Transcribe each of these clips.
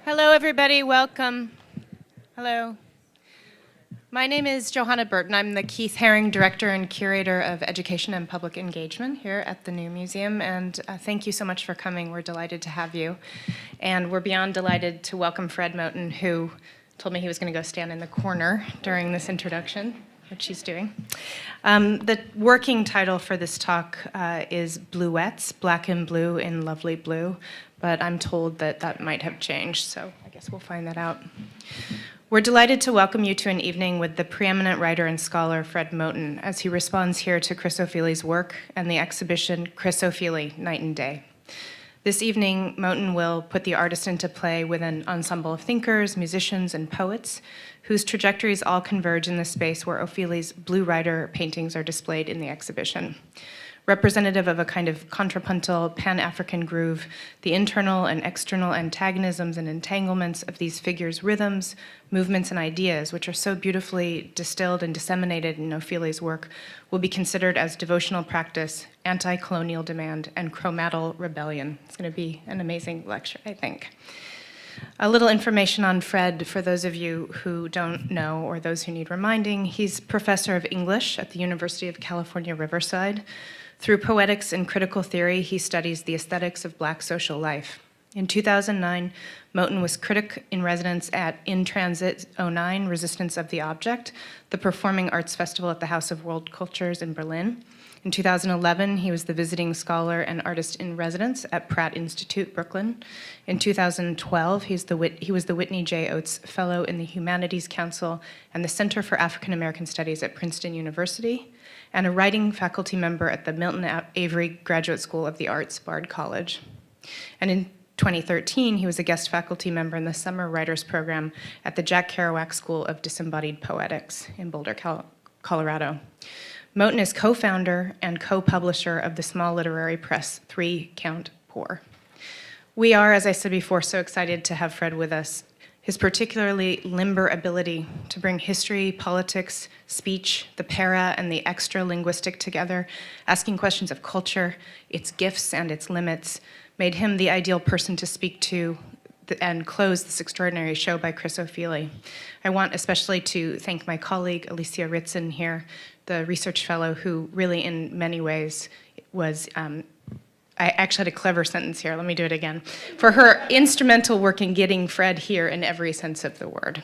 Hello, everybody. Welcome. Hello. My name is Johanna Burton. I'm the Keith Haring Director and Curator of Education and Public Engagement here at the New Museum, and thank you so much for coming. We're delighted to have you. And we're beyond delighted to welcome Fred Moten, who told me he was going to go stand in the corner during this introduction, which he's doing. The working title for this talk is Bluettes, Black and Blue in Lovely Blue, but I'm told that that might have changed, so I guess we'll find that out. We're delighted to welcome you to an evening with the preeminent writer and scholar Fred Moten as he responds here to Chris Ofili's work and the exhibition Chris Ofili, Night and Day. This evening, Moten will put the artist into play with an ensemble of thinkers, musicians, and poets whose trajectories all converge in the space where Ofili's Blue Rider paintings are displayed in the exhibition. Representative of a kind of contrapuntal Pan-African groove, the internal and external antagonisms and entanglements of these figures' rhythms, movements, and ideas, which are so beautifully distilled and disseminated in Ofili's work, will be considered as devotional practice, anti-colonial demand, and chromatal rebellion. It's going to be an amazing lecture, I think. A little information on Fred for those of you who don't know or those who need reminding. He's professor of English at the University of California, Riverside. Through poetics and critical theory, he studies the aesthetics of Black social life. In 2009, Moten was critic in residence at In Transit 09, Resistance of the Object, the performing arts festival at the House of World Cultures in Berlin. In 2011, he was the visiting scholar and artist in residence at Pratt Institute, Brooklyn. In 2012, he was the Whitney J. Oates Fellow in the Humanities Council and the Center for African American Studies at Princeton University, and a writing faculty member at the Milton Avery Graduate School of the Arts, Bard College. And in 2013, he was a guest faculty member in the Summer Writers Program at the Jack Kerouac School of Disembodied Poetics in Boulder, Colorado. Moten is co-founder and co-publisher of the small literary press 3 Count Poor. We are, as I said before, so excited to have Fred with us. His particularly limber ability to bring history, politics, speech, the para, and the extra-linguistic together, asking questions of culture, its gifts and its limits, made him the ideal person to speak to and close this extraordinary show by Chris Ofili. I want especially to thank my colleague, Alicia Ritson here, the research fellow who really in many ways was I actually had a clever sentence here. Let me do it again. For her instrumental work in getting Fred here in every sense of the word.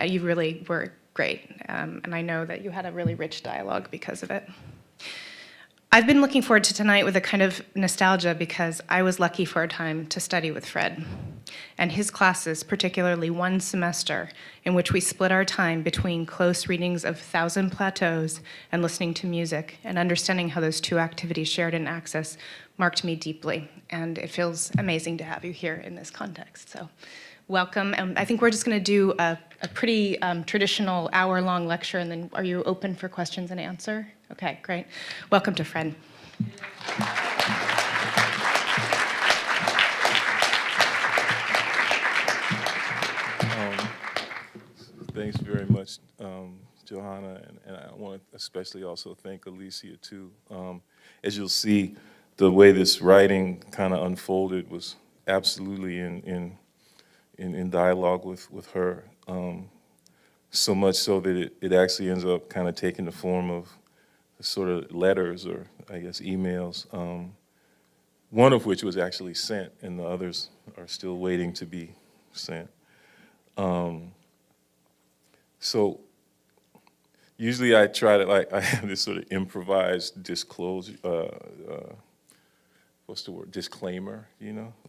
You really were great, and I know that you had a really rich dialogue because of it. I've been looking forward to tonight with a kind of nostalgia because I was lucky for a time to study with Fred and his classes, particularly one semester in which we split our time between close readings of Thousand Plateaus and listening to music, and understanding how those two activities shared in access marked me deeply. And it feels amazing to have you here in this context. So welcome. I think we're just going to do a pretty traditional hour-long lecture, and then are you open for questions and answer? Okay, great. Welcome to Fred. Thanks very much, Johanna, and I want to especially also thank Alicia too. As you'll see, the way this writing kind of unfolded was absolutely in dialogue with her, so much so that it actually ends up kind of taking the form of sort of letters or I guess emails, one of which was actually sent and the others are still waiting to be sent. So usually I try to, I have this sort of improvised disclosure, disclaimer,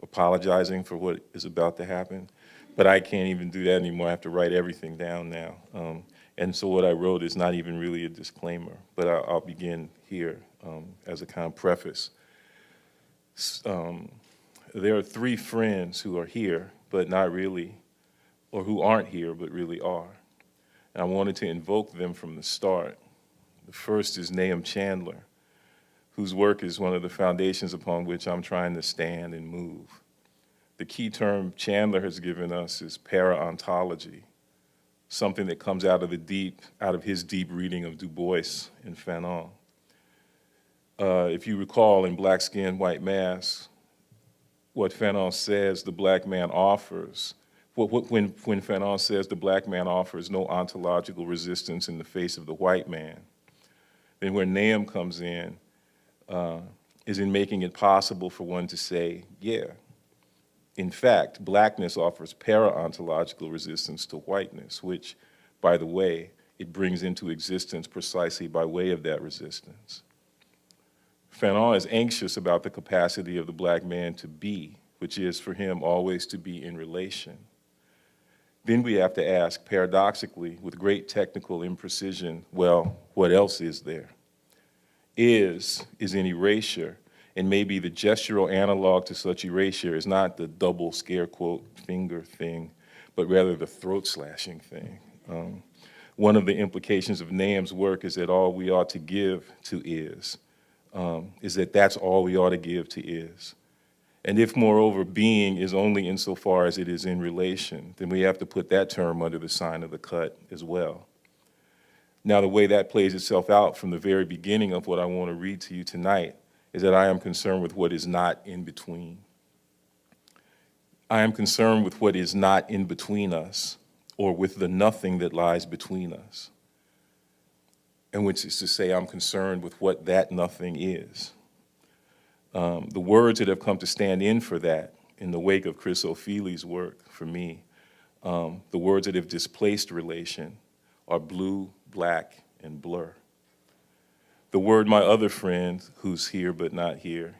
apologizing for what is about to happen. But I can't even do that anymore. I have to write everything down now. And so what I wrote is not even really a disclaimer, but I'll begin here as a kind of preface. There are 3 friends who are here, but not really, or who aren't here, but really are. And I wanted to invoke them from the start. The first is Nahum Chandler, whose work is one of the foundations upon which I'm trying to stand and move. The key term Chandler has given us is para-ontology, something that comes out of his deep reading of Du Bois and Fanon. If you recall in Black Skin, White Mask, what Fanon says the black man offers, when Fanon says the black man offers no ontological resistance in the face of the white man, then where Nahum comes in is in making it possible for one to say, yeah, in fact, blackness offers para-ontological resistance to whiteness, which, by the way, it brings into existence precisely by way of that resistance. Fanon is anxious about the capacity of the black man to be, which is for him always to be in relation. Then we have to ask, paradoxically, with great technical imprecision, well, what else is there? Is in erasure, and maybe the gestural analog to such erasure is not the double scare quote finger thing, but rather the throat slashing thing. One of the implications of Nahum's work is that all we ought to give to is that that's all we ought to give to is. And if, moreover, being is only insofar as it is in relation, then we have to put that term under the sign of the cut as well. Now, the way that plays itself out from the very beginning of what I want to read to you tonight is that I am concerned with what is not in between. I am concerned with what is not in between us, or with the nothing that lies between us. And which is to say, I'm concerned with what that nothing is. The words that have come to stand in for that in the wake of Chris O'Feely's work for me, the words that have displaced relation are blue, black, and blur. The word my other friend, who's here but not here,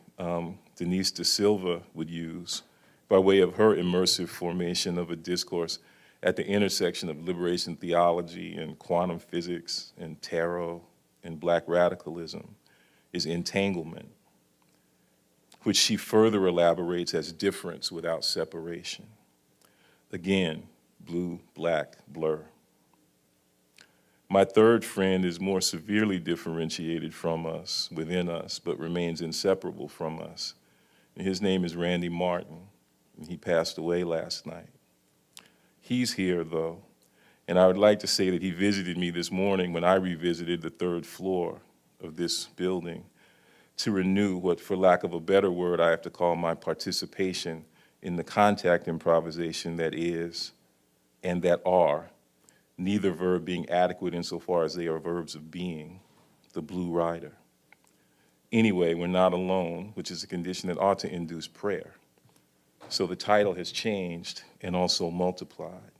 Denise Da Silva, would use by way of her immersive formation of a discourse at the intersection of liberation theology and quantum physics and tarot and black radicalism is entanglement, which she further elaborates as difference without separation. Again, blue, black, blur. My third friend is more severely differentiated from us, within us, but remains inseparable from us. And his name is Randy Martin, and he passed away last night. He's here, though, and I would like to say that he visited me this morning when I revisited the third floor of this building to renew what, for lack of a better word, I have to call my participation in the contact improvisation that is and that are, neither verb being adequate insofar as they are verbs of being, the Blue Rider. Anyway, we're not alone, which is a condition that ought to induce prayer. So the title has changed and also multiplied.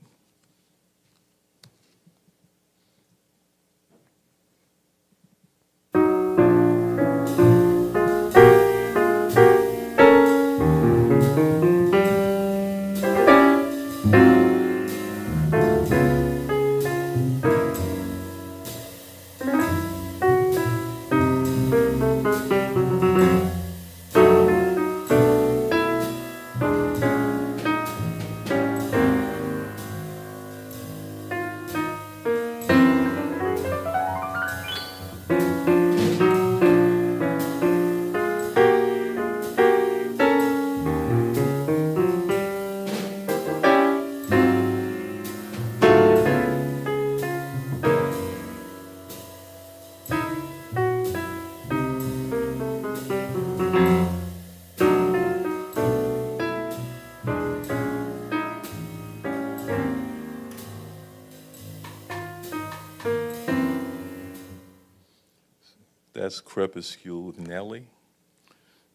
That's Crepuscule with Nelly,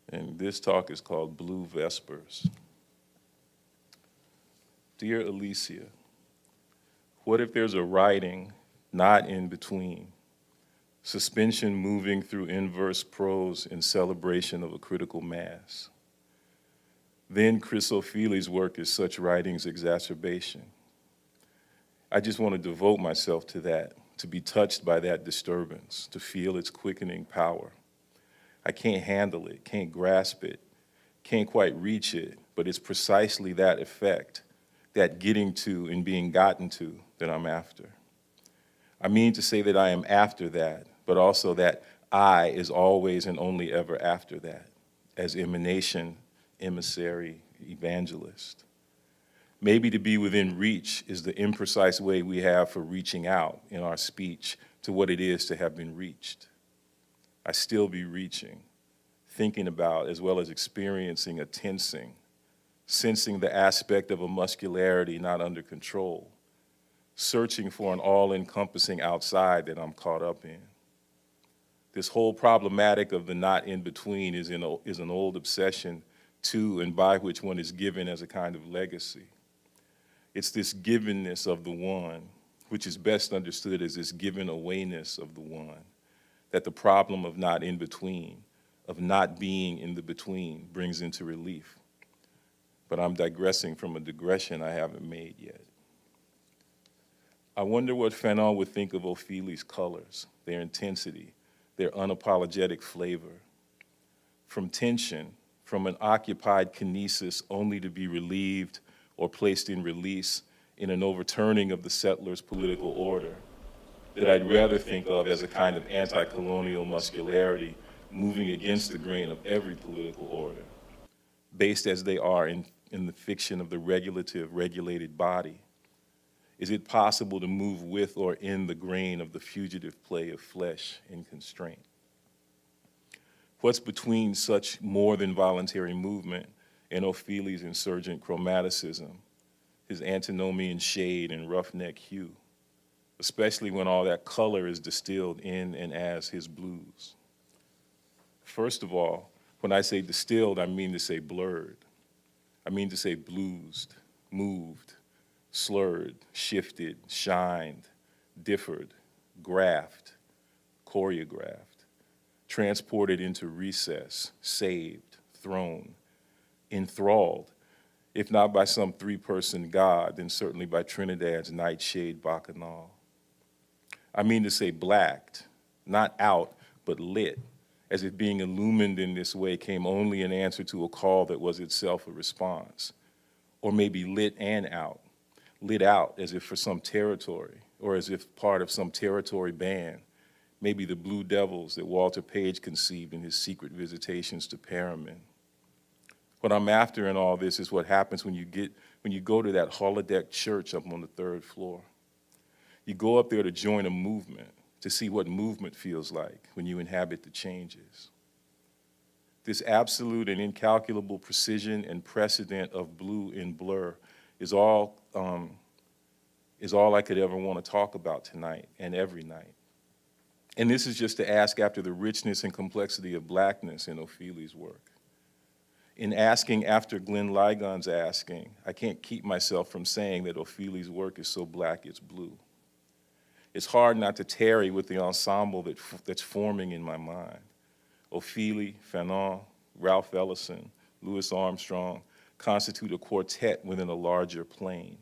and this talk is called Blue Vespers. Dear Alicia, what if there's a writing not in between, suspension moving through inverse prose in celebration of a critical mass? Then Chris O'Feely's work is such writing's exacerbation. I just want to devote myself to that, to be touched by that disturbance, to feel its quickening power. I can't handle it, can't grasp it, can't quite reach it, but it's precisely that effect, that getting to and being gotten to, that I'm after. I mean to say that I am after that, but also that I is always and only ever after that, as emanation, emissary, evangelist. Maybe to be within reach is the imprecise way we have for reaching out in our speech to what it is to have been reached. I still be reaching, thinking about as well as experiencing a tensing, sensing the aspect of a muscularity not under control, searching for an all-encompassing outside that I'm caught up in. This whole problematic of the not in between is an old obsession to and by which one is given as a kind of legacy. It's this givenness of the one, which is best understood as this given awayness of the one, that the problem of not in between, of not being in the between, brings into relief. But I'm digressing from a digression I haven't made yet. I wonder what Fanon would think of Ophélie's colors, their intensity, their unapologetic flavor. From tension, from an occupied kinesis only to be relieved or placed in release in an overturning of the settlers' political order, that I'd rather think of as a kind of anti-colonial muscularity moving against the grain of every political order, based as they are in the fiction of the regulated body. Is it possible to move with or in the grain of the fugitive play of flesh and constraint? What's between such more than voluntary movement and Ophélie's insurgent chromaticism, his antinomian shade and roughneck hue, especially when all that color is distilled in and as his blues? First of all, when I say distilled, I mean to say blurred. I mean to say bluesed, moved, slurred, shifted, shined, differed, graphed, choreographed, transported into recess, saved, thrown, enthralled, if not by some three-person god, then certainly by Trinidad's nightshade bacchanal. I mean to say blacked, not out, but lit, as if being illumined in this way came only in answer to a call that was itself a response, or maybe lit and out, lit out as if for some territory, or as if part of some territory band, maybe the Blue Devils that Walter Page conceived in his secret visitations to Perriman. What I'm after in all this is what happens when you go to that holodeck church up on the 3rd floor. You go up there to join a movement, to see what movement feels like when you inhabit the changes. This absolute and incalculable precision and precedent of blue in blur is all I could ever want to talk about tonight and every night. And this is just to ask after the richness and complexity of blackness in Ophélie's work. In asking after Glenn Ligon's asking, I can't keep myself from saying that Ophélie's work is so black it's blue. It's hard not to tarry with the ensemble that's forming in my mind. Ophélie, Fanon, Ralph Ellison, Louis Armstrong constitute a quartet within a larger plane.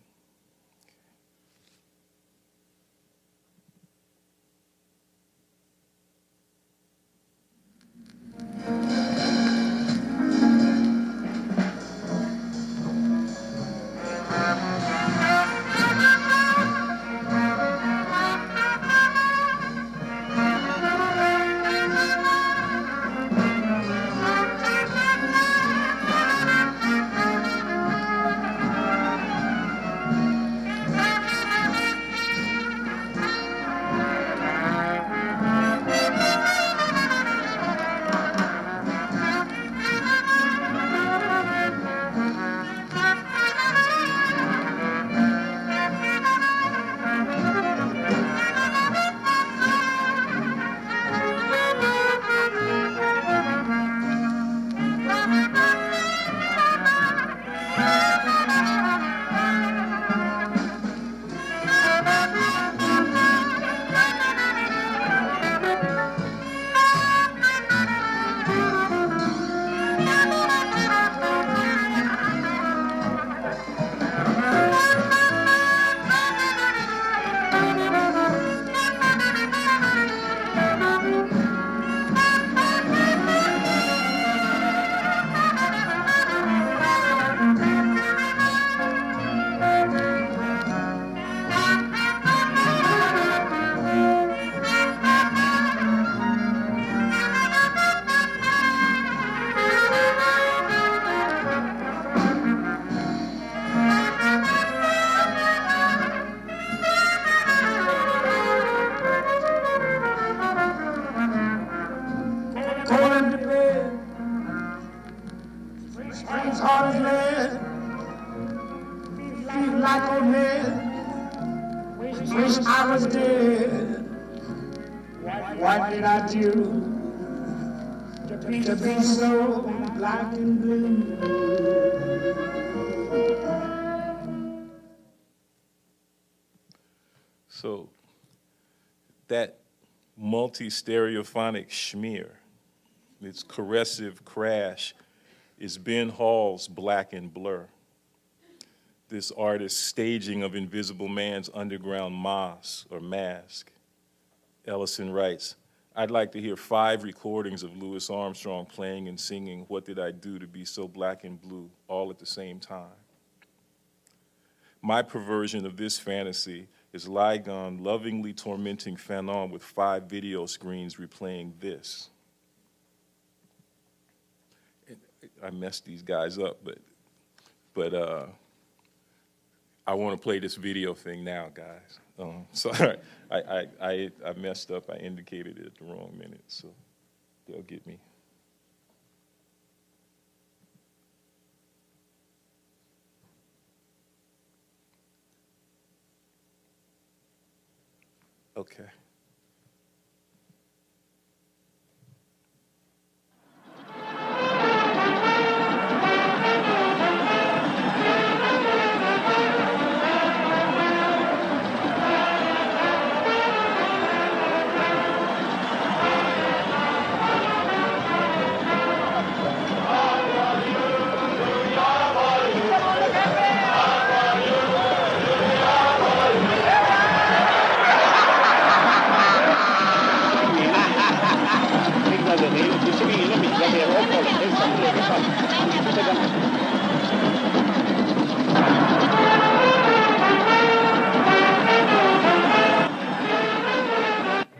Spring's hard as lead. like old men. Wish I was dead. What did I do to be so black and blue? So that multi-stereophonic schmear, its caressive crash, is Ben Hall's Black and Blur. This artist's staging of Invisible Man's underground mask. Ellison writes, I'd like to hear 5 recordings of Louis Armstrong playing and singing What Did I Do to Be So Black and Blue, all at the same time. My perversion of this fantasy is Ligon lovingly tormenting Fanon with 5 video screens replaying this. I messed these guys up, but I want to play this video thing now, guys. Sorry, I messed up. I indicated it at the wrong minute, so they'll get me. Okay.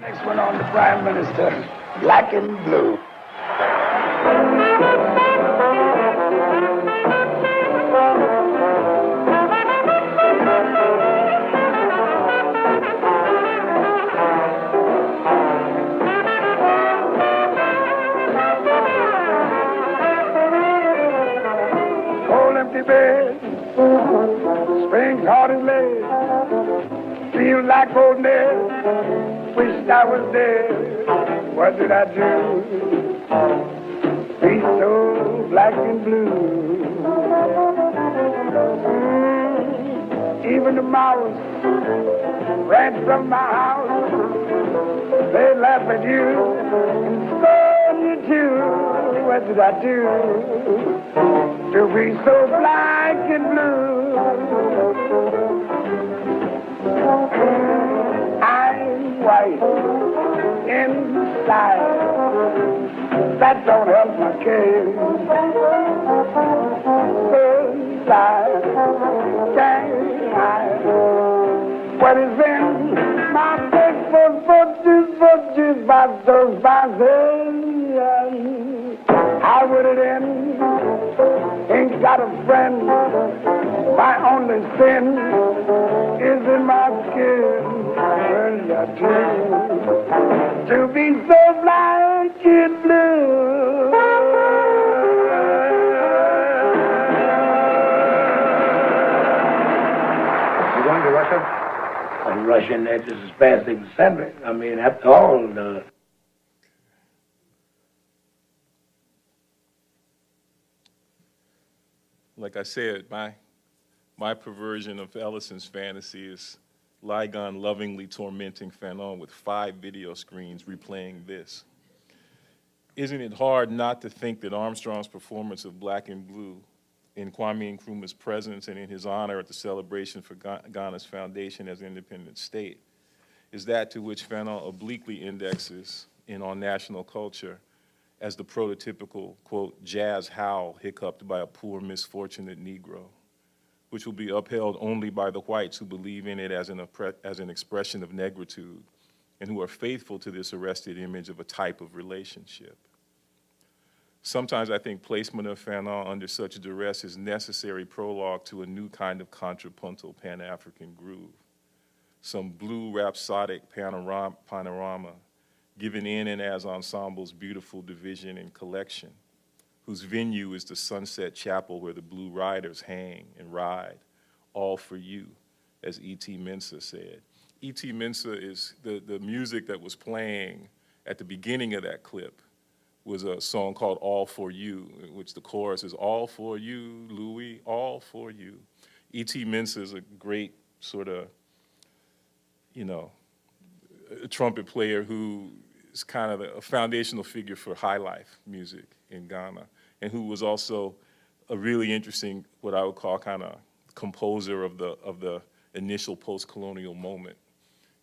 Next one on the Prime Minister, Black and Blue. Old empty bed, springs hard as lead, feel like old Ned. Wished I was dead. What did I do? Be so black and blue. Even the mouse ran from my house. They laugh at you and scorn you too. What did I do to be so black and blue? White inside, that don't help my case. Inside, can't hide what is in my faithful butchers, bastards, how would it end? Ain't got a friend. My only sin is in my skin. Well, I do to be so black and blue. You going to Russia? I'm rushing there just as fast as they can send me. I mean, after all, Like I said, my perversion of Ellison's fantasy is Ligon lovingly tormenting Fanon with 5 video screens replaying this. Isn't it hard not to think that Armstrong's performance of Black and Blue in Kwame Nkrumah's presence and in his honor at the celebration for Ghana's foundation as an independent state is that to which Fanon obliquely indexes in On National Culture as the prototypical, quote, jazz howl hiccuped by a poor, misfortunate Negro, which will be upheld only by the whites who believe in it as an expression of negritude and who are faithful to this arrested image of a type of relationship. Sometimes I think placement of Fanon under such duress is necessary prologue to a new kind of contrapuntal Pan-African groove, some blue rhapsodic panorama given in and as ensemble's beautiful division and collection, whose venue is the Sunset Chapel where the Blue Riders hang and ride, all for you, as E.T. Mensah said. E.T. Mensah is the music that was playing at the beginning of that clip was a song called All For You, in which the chorus is all for you, Louis, all for you. E.T. Mensah is a great sort of, you know, a trumpet player who is kind of a foundational figure for high life music in Ghana, and who was also a really interesting, what I would call kind of composer of the initial post-colonial moment.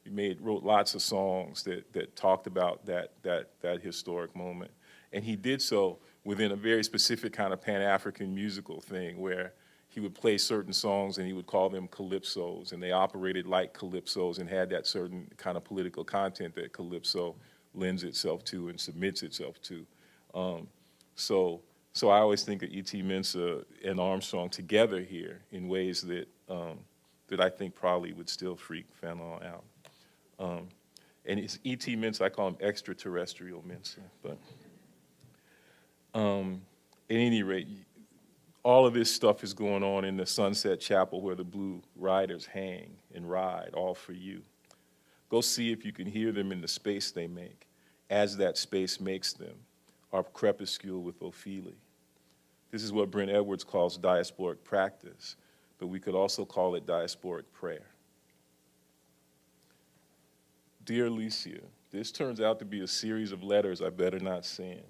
He wrote lots of songs that talked about that historic moment. And he did so within a very specific kind of Pan-African musical thing where he would play certain songs and he would call them calypsos, and they operated like calypsos and had that certain kind of political content that calypso lends itself to and submits itself to. So I always think of E.T. Mensah and Armstrong together here in ways that that I think probably would still freak Fanon out. And it's E.T. Mensah, I call him extraterrestrial Mensah. But at any rate, all of this stuff is going on in the Sunset Chapel where the Blue Riders hang and ride, all for you. Go see if you can hear them in the space they make, as that space makes them, our crepuscule with Ophelia. This is what Brent Edwards calls diasporic practice, but we could also call it diasporic prayer. Dear Alicia, this turns out to be a series of letters I better not send.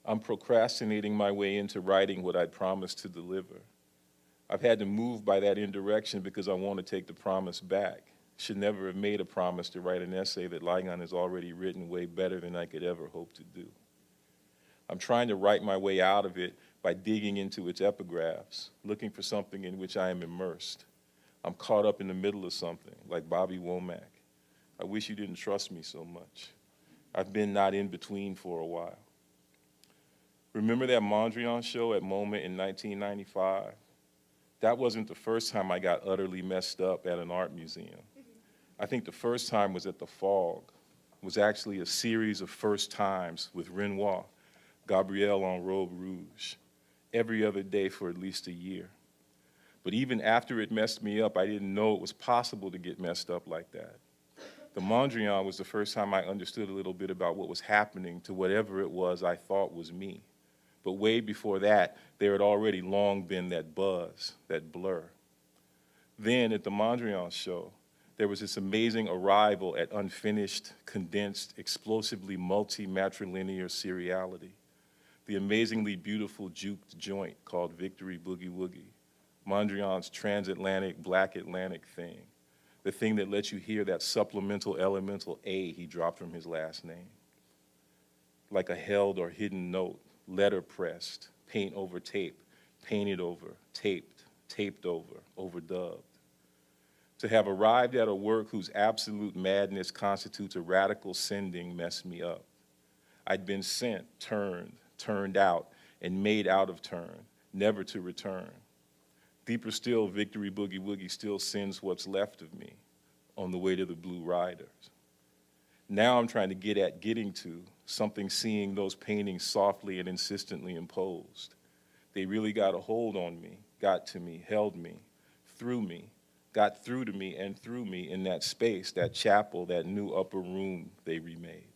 I'm procrastinating my way into writing what I'd promised to deliver. I've had to move by that indirection because I want to take the promise back. Should never have made a promise to write an essay that Ligon has already written way better than I could ever hope to do. I'm trying to write my way out of it by digging into its epigraphs, looking for something in which I am immersed. I'm caught up in the middle of something, like Bobby Womack. I wish you didn't trust me so much. I've been not in between for a while. Remember that Mondrian show at Moment in 1995? That wasn't the first time I got utterly messed up at an art museum. I think the first time was at the Fog. It was actually a series of first times with Renoir, Gabrielle en Robe Rouge, every other day for at least a year. But even after it messed me up, I didn't know it was possible to get messed up like that. The Mondrian was the first time I understood a little bit about what was happening to whatever it was I thought was me. But way before that, there had already long been that buzz, that blur. Then at the Mondrian show, there was this amazing arrival at unfinished, condensed, explosively multi-matrilinear seriality. The amazingly beautiful juked joint called Victory Boogie Woogie, Mondrian's transatlantic, black Atlantic thing, the thing that lets you hear that supplemental elemental A he dropped from his last name. Like a held or hidden note, letter pressed, paint over tape, painted over, taped, taped over, overdubbed. To have arrived at a work whose absolute madness constitutes a radical sending messed me up. I'd been sent, turned out, and made out of turn, never to return. Deeper still, Victory Boogie Woogie still sends what's left of me on the way to the Blue Riders. Now I'm trying to get at getting to something seeing those paintings softly and insistently imposed. They really got a hold on me, got to me, held me, got through to me and through me in that space, that chapel, that new upper room they remade.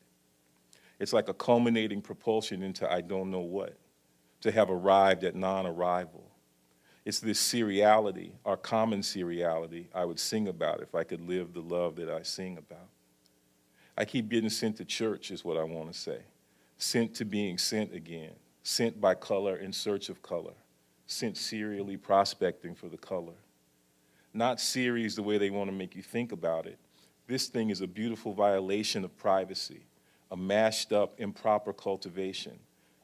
It's like a culminating propulsion into I don't know what, to have arrived at non-arrival. It's this seriality, our common seriality, I would sing about if I could live the love that I sing about. I keep getting sent to church is what I want to say. Sent to being sent again, sent by color in search of color, sent serially prospecting for the color. Not series the way they want to make you think about it. This thing is a beautiful violation of privacy, a mashed up improper cultivation,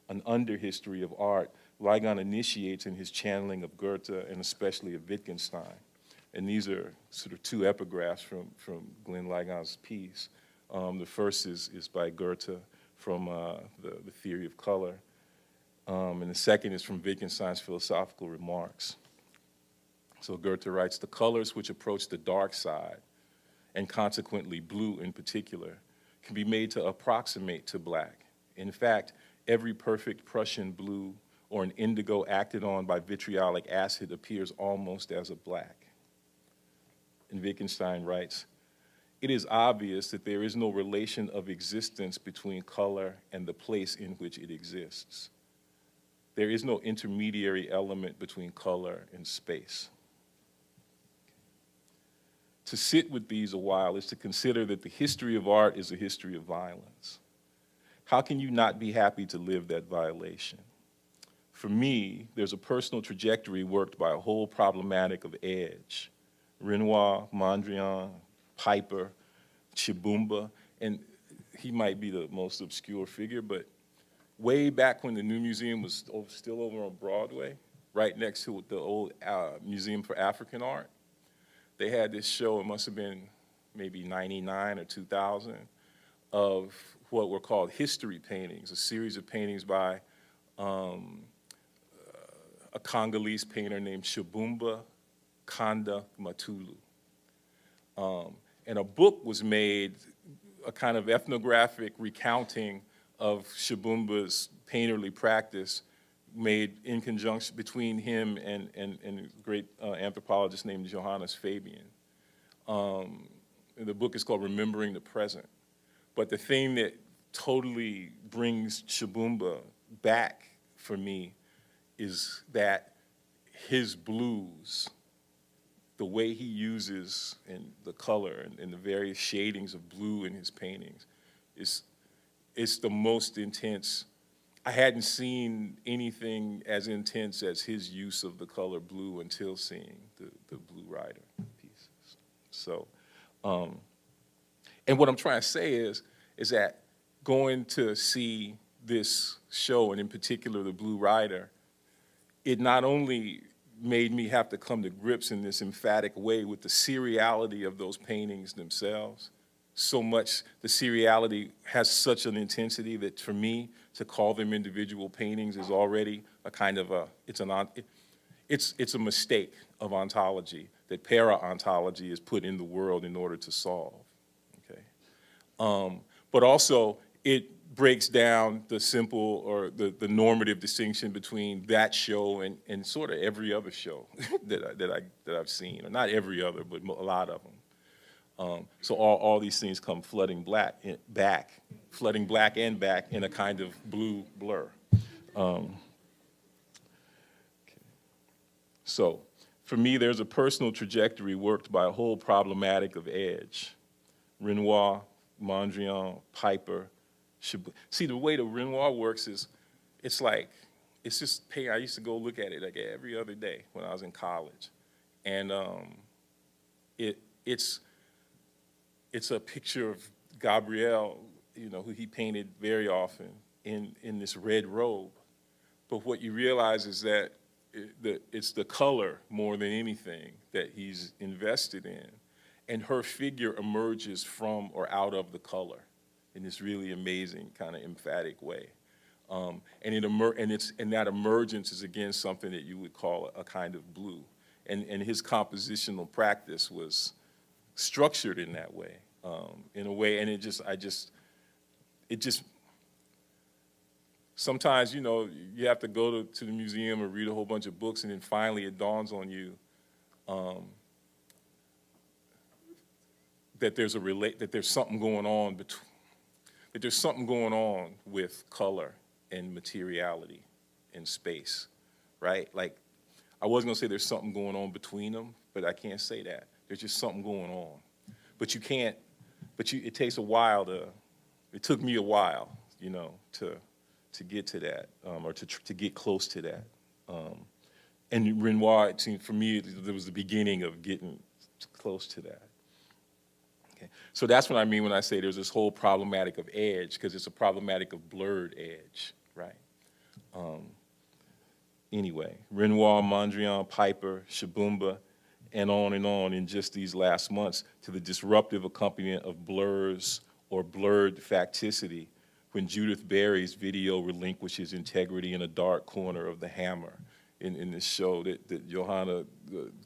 an underhistory of art Ligon initiates in his channeling of Goethe and especially of Wittgenstein. And these are sort of two epigraphs from Glenn Ligon's piece. The first is by Goethe from the Theory of Color, and the second is from Wittgenstein's Philosophical Remarks. So Goethe writes, the colors which approach the dark side, and consequently blue in particular, can be made to approximate to black. In fact, every perfect Prussian blue or an indigo acted on by vitriolic acid appears almost as a black. And Wittgenstein writes, "It is obvious that there is no relation of existence between color and the place in which it exists. There is no intermediary element between color and space." To sit with these a while is to consider that the history of art is a history of violence. How can you not be happy to live that violation? For me, there's a personal trajectory worked by a whole problematic of edge. Renoir, Mondrian, Piper, Chibumba, and he might be the most obscure figure, but way back when the New Museum was still over on Broadway, right next to the old Museum for African Art, they had this show, it must have been maybe 99 or 2000, of what were called history paintings, a series of paintings by a Congolese painter named Chibumba Kanda Matulu. And a book was made, a kind of ethnographic recounting of Chibumba's painterly practice, made in conjunction between him and a great anthropologist named Johannes Fabian. The book is called Remembering the Present. But the thing that totally brings Chibumba back for me is that his blues, the way he uses and the color and the various shadings of blue in his paintings, it's the most intense. I hadn't seen anything as intense as his use of the color blue until seeing the Blue Rider pieces. So, and what I'm trying to say is that going to see this show, and in particular the Blue Rider, it not only made me have to come to grips in this emphatic way with the seriality of those paintings themselves. So much, the seriality has such an intensity that for me, to call them individual paintings is already a kind of it's a mistake of ontology that para-ontology is put in the world in order to solve, okay? But also, it breaks down the simple or the normative distinction between that show and sort of every other show that I've seen, or not every other, but a lot of them. So all these things come flooding black and back in a kind of blue blur. Okay. So for me, there's a personal trajectory worked by a whole problematic of edge. Renoir, Mondrian, Piper. See, the way the Renoir works is, it's just I used to go look at it like every other day when I was in college. And it's a picture of Gabrielle, who he painted very often in this red robe. But what you realize is that it's the color more than anything that he's invested in. And her figure emerges from or out of the color in this really amazing kind of emphatic way. And that emergence is, again, something that you would call a kind of blue. And his compositional practice was structured in that way, in a way, and sometimes, you have to go to the museum or read a whole bunch of books, and then finally it dawns on you that there's something going on that there's something going on with color and materiality and space, right? Like, I wasn't gonna say there's something going on between them, but I can't say that. There's just something going on. It takes a while it took me a while, to get to that, or to get close to that. And Renoir, it seemed, for me, there was the beginning of getting close to that. Okay. So that's what I mean when I say there's this whole problematic of edge, because it's a problematic of blurred edge, right? Anyway, Renoir, Mondrian, Piper, Chibumba, and on in just these last months, to the disruptive accompaniment of blurs or blurred facticity when Judith Barry's video relinquishes integrity in a dark corner of the Hammer in this show that Johanna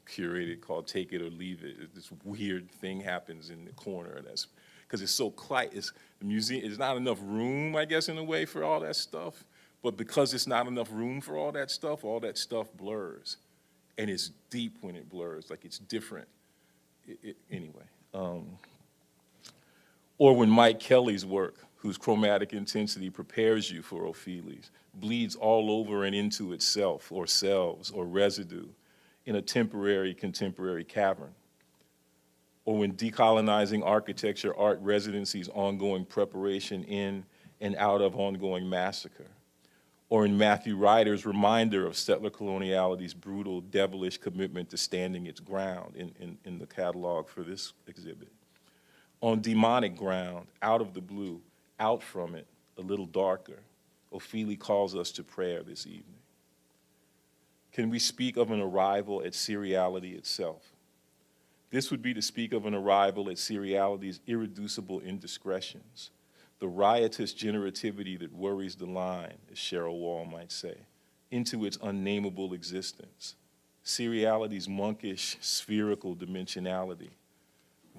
curated called Take It or Leave It. This weird thing happens in the corner, and that's because it's so quiet. The museum, there's not enough room, I guess, in a way, for all that stuff. But because it's not enough room for all that stuff blurs. And it's deep when it blurs, like it's different. anyway. Or when Mike Kelly's work, whose chromatic intensity prepares you for Opheles, bleeds all over and into itself or selves or residue in a temporary contemporary cavern. Or when decolonizing architecture art residency's ongoing preparation in and out of ongoing massacre. Or in Matthew Ryder's reminder of settler coloniality's brutal, devilish commitment to standing its ground in the catalog for this exhibit. On demonic ground, out of the blue, out from it, a little darker, Ophelia calls us to prayer this evening. Can we speak of an arrival at seriality itself? This would be to speak of an arrival at seriality's irreducible indiscretions, the riotous generativity that worries the line, as Cheryl Wall might say, into its unnameable existence, seriality's monkish, spherical dimensionality,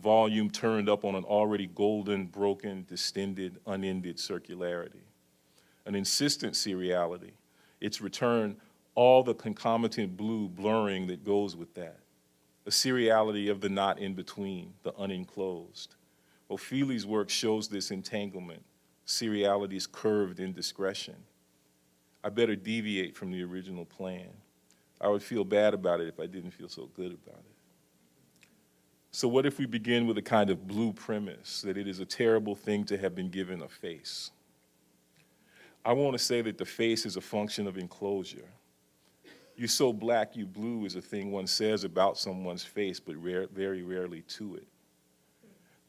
volume turned up on an already golden, broken, distended, unended circularity. An insistent seriality, its return, all the concomitant blue blurring that goes with that. A seriality of the not in between, the unenclosed. Ophelia's work shows this entanglement, seriality's curved indiscretion. I better deviate from the original plan. I would feel bad about it if I didn't feel so good about it. So what if we begin with a kind of blue premise, that it is a terrible thing to have been given a face? I want to say that the face is a function of enclosure. You so black, you blue is a thing one says about someone's face, but very rarely to it.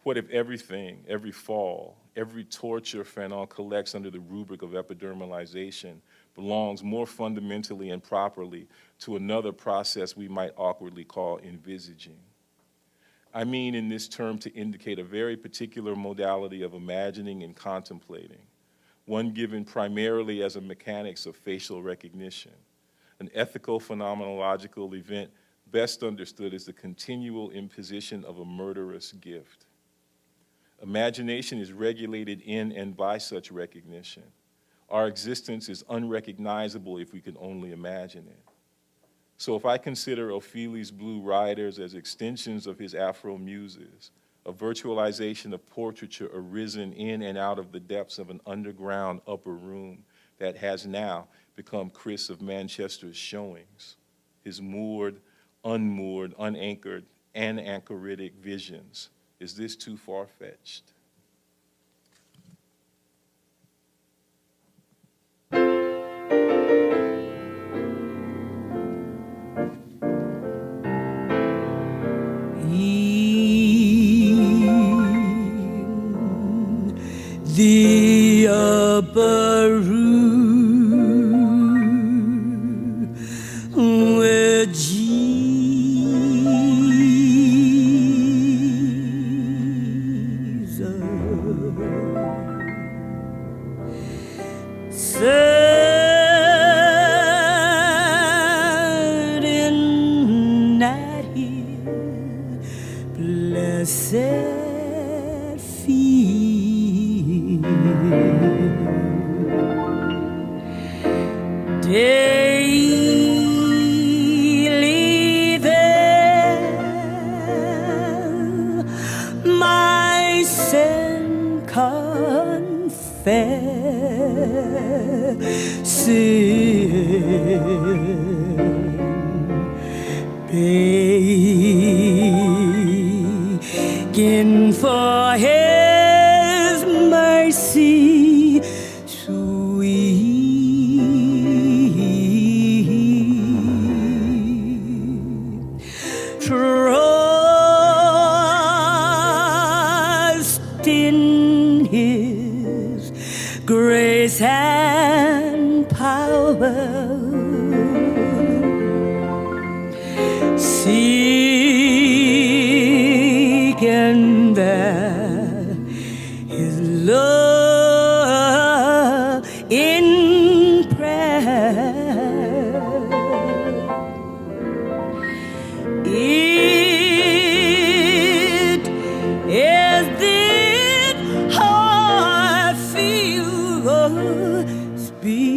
What if everything, every fall, every torture Fanon collects under the rubric of epidermalization belongs more fundamentally and properly to another process we might awkwardly call envisaging? I mean in this term to indicate a very particular modality of imagining and contemplating, one given primarily as a mechanics of facial recognition, an ethical phenomenological event best understood as the continual imposition of a murderous gift. Imagination is regulated in and by such recognition. Our existence is unrecognizable if we can only imagine it. So if I consider Ophelia's Blue Riders as extensions of his Afro muses, a virtualization of portraiture arisen in and out of the depths of an underground upper room that has now become Chris of Manchester's showings, his moored, unmoored, unanchored, ananchoritic visions. Is this too far-fetched? The upper room where Jesus sat in at his blessed feet. Daily there my sin confessing, begging for His mercy sweet, trust in His grace and power, seeking there His love in prayer. It is this how I feel the Spirit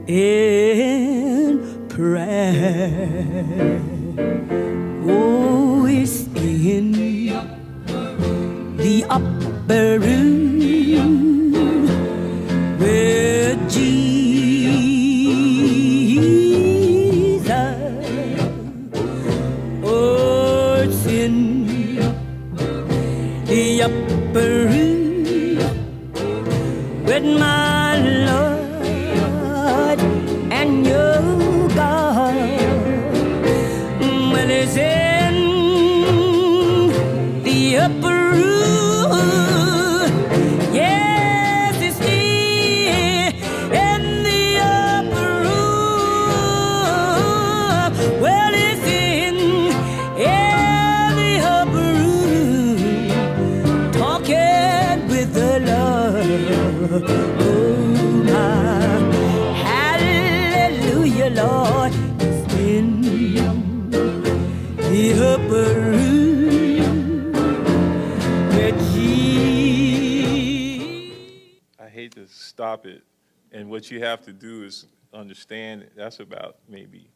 in prayer. Oh, it's in the upper room where Jesus, oh, it's in the upper room with my Lord and your God. Well, it's in the upper room. Yes, it's in the upper room. Well, it's in the upper room, talking with the Lord. Oh, my, hallelujah, Lord, it's in the upper room where Jesus. I hate to stop it, and what you have to do is understand that's about maybe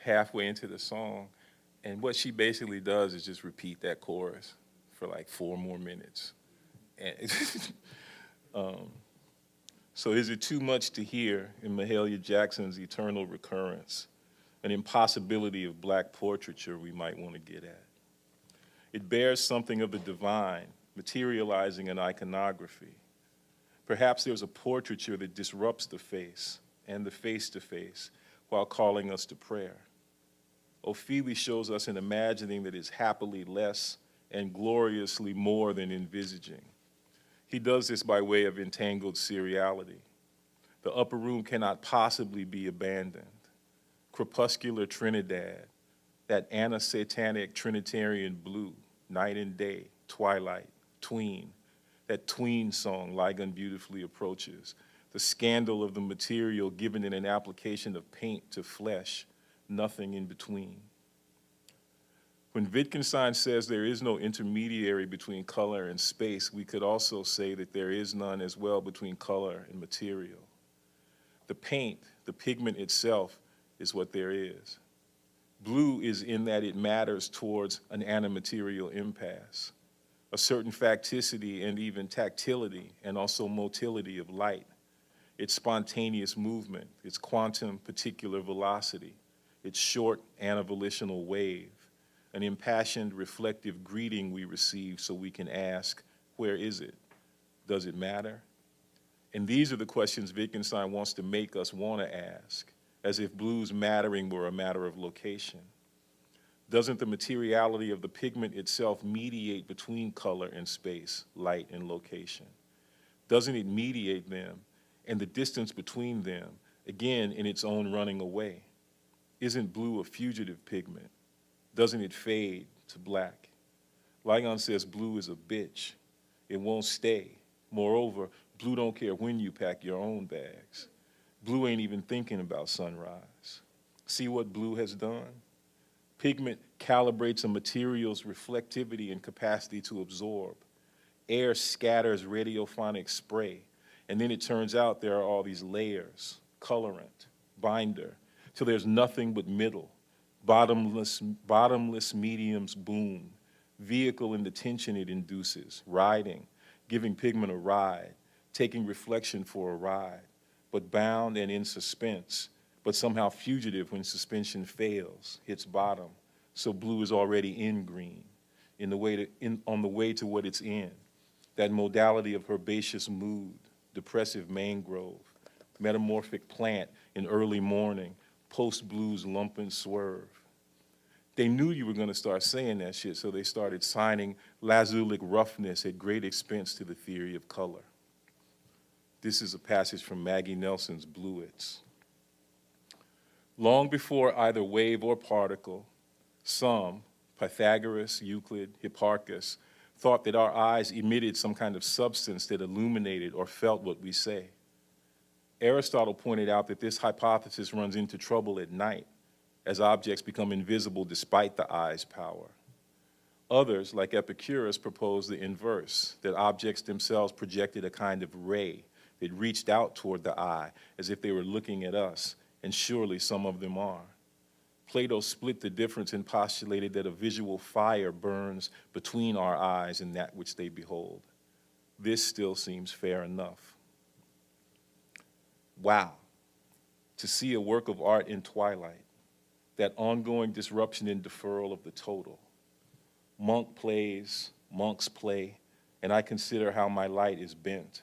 halfway into the song, and what she basically does is just repeat that chorus for like 4 more minutes. And so is it too much to hear in Mahalia Jackson's eternal recurrence, an impossibility of black portraiture we might want to get at? It bears something of the divine, materializing in iconography. Perhaps there's a portraiture that disrupts the face and the face-to-face while calling us to prayer. Ophélie shows us an imagining that is happily less and gloriously more than envisaging. He does this by way of entangled seriality. The upper room cannot possibly be abandoned. Crepuscular Trinidad, that anti-satanic Trinitarian blue, night and day, twilight, tween, that tween song Ligon beautifully approaches, the scandal of the material given in an application of paint to flesh, nothing in between. When Wittgenstein says there is no intermediary between color and space, we could also say that there is none as well between color and material. The paint, the pigment itself, is what there is. Blue is in that it matters towards an antimaterial impasse, a certain facticity and even tactility and also motility of light, its spontaneous movement, its quantum particular velocity, its short antivolitional wave, an impassioned reflective greeting we receive so we can ask, where is it? Does it matter? And these are the questions Wittgenstein wants to make us want to ask, as if blue's mattering were a matter of location. Doesn't the materiality of the pigment itself mediate between color and space, light and location? Doesn't it mediate them and the distance between them, again, in its own running away? Isn't blue a fugitive pigment? Doesn't it fade to black? Ligon says blue is a bitch. It won't stay. Moreover, blue don't care when you pack your own bags. Blue ain't even thinking about sunrise. See what blue has done? Pigment calibrates a material's reflectivity and capacity to absorb. Air scatters radiophonic spray, and then it turns out there are all these layers, colorant, binder, till there's nothing but middle, bottomless mediums boom, vehicle in the tension it induces, riding, giving pigment a ride, taking reflection for a ride, but bound and in suspense, but somehow fugitive when suspension fails, hits bottom. So blue is already in green, on the way to what it's in, that modality of herbaceous mood, depressive mangrove, metamorphic plant in early morning, post-blues lump and swerve. They knew you were going to start saying that shit, so they started signing lazulic roughness at great expense to the theory of color. This is a passage from Maggie Nelson's Bluets. Long before either wave or particle, some, Pythagoras, Euclid, Hipparchus, thought that our eyes emitted some kind of substance that illuminated or felt what we say. Aristotle pointed out that this hypothesis runs into trouble at night, as objects become invisible despite the eye's power. Others, like Epicurus, proposed the inverse, that objects themselves projected a kind of ray that reached out toward the eye as if they were looking at us, and surely some of them are. Plato split the difference and postulated that a visual fire burns between our eyes and that which they behold. This still seems fair enough. Wow, to see a work of art in twilight, that ongoing disruption and deferral of the total. Monk plays, monks play, and I consider how my light is bent.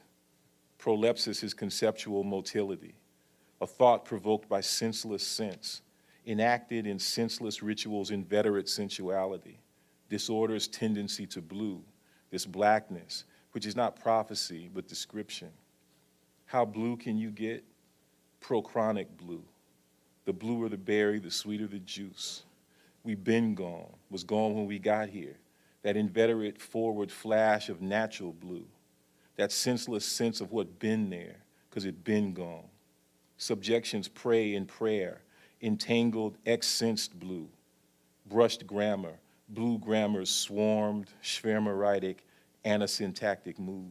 Prolepsis is conceptual motility, a thought provoked by senseless sense, enacted in senseless rituals inveterate sensuality, disorder's tendency to blue, this blackness, which is not prophecy, but description. How blue can you get? Prochronic blue. The bluer the berry, the sweeter the juice. We been gone, was gone when we got here. That inveterate forward flash of natural blue. That senseless sense of what been there, because it been gone. Subjections pray in prayer, entangled, ex-sensed blue. Brushed grammar, blue grammar's swarmed, schwärmeritic, anasyntactic mood.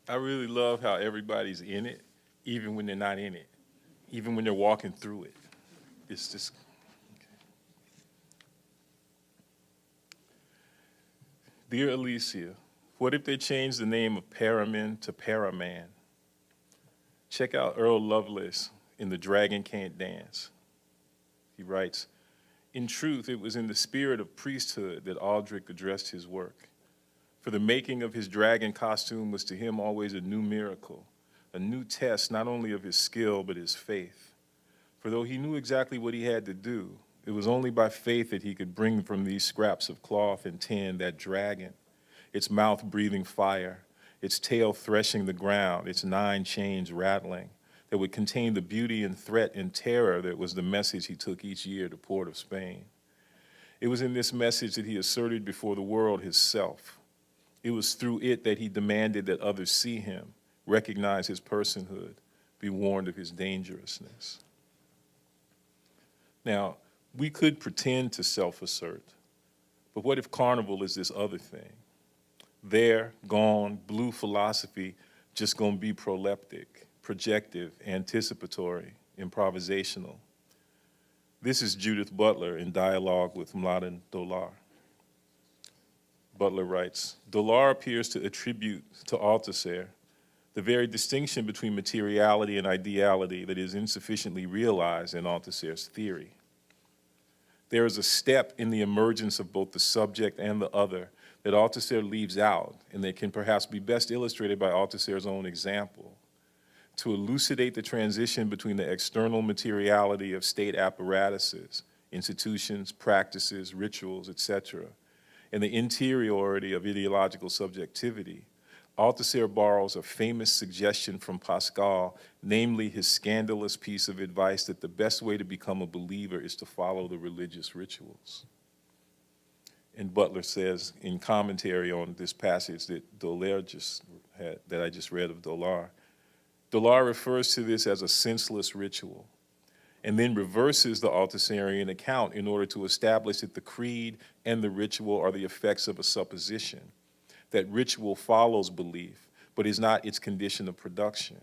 I really love how everybody's in it, even when they're not in it, even when they're walking through it. It's just, okay. Dear Alicia, what if they changed the name of Paramin to Paraman? Check out Earl Lovelace in The Dragon Can't Dance. He writes, in truth, it was in the spirit of priesthood that Aldrich addressed his work. For the making of his dragon costume was to him always a new miracle, a new test not only of his skill, but his faith. For though he knew exactly what he had to do, it was only by faith that he could bring from these scraps of cloth and tin that dragon, its mouth breathing fire, its tail threshing the ground, its 9 chains rattling, that would contain the beauty and threat and terror that was the message he took each year to Port of Spain. It was in this message that he asserted before the world his self. It was through it that he demanded that others see him, recognize his personhood, be warned of his dangerousness. Now, we could pretend to self-assert, but what if carnival is this other thing? There, gone, blue philosophy just gonna be proleptic, projective, anticipatory, improvisational. This is Judith Butler in dialogue with Mladen Dolar. Butler writes, Dolar appears to attribute to Althusser the very distinction between materiality and ideality that is insufficiently realized in Althusser's theory. There is a step in the emergence of both the subject and the other that Althusser leaves out, and that can perhaps be best illustrated by Althusser's own example. To elucidate the transition between the external materiality of state apparatuses, institutions, practices, rituals, etc., and the interiority of ideological subjectivity, Althusser borrows a famous suggestion from Pascal, namely his scandalous piece of advice that the best way to become a believer is to follow the religious rituals. And Butler says in commentary on this passage that that I just read of Dolar, Dolar refers to this as a senseless ritual, and then reverses the Althusserian account in order to establish that the creed and the ritual are the effects of a supposition, that ritual follows belief, but is not its condition of production.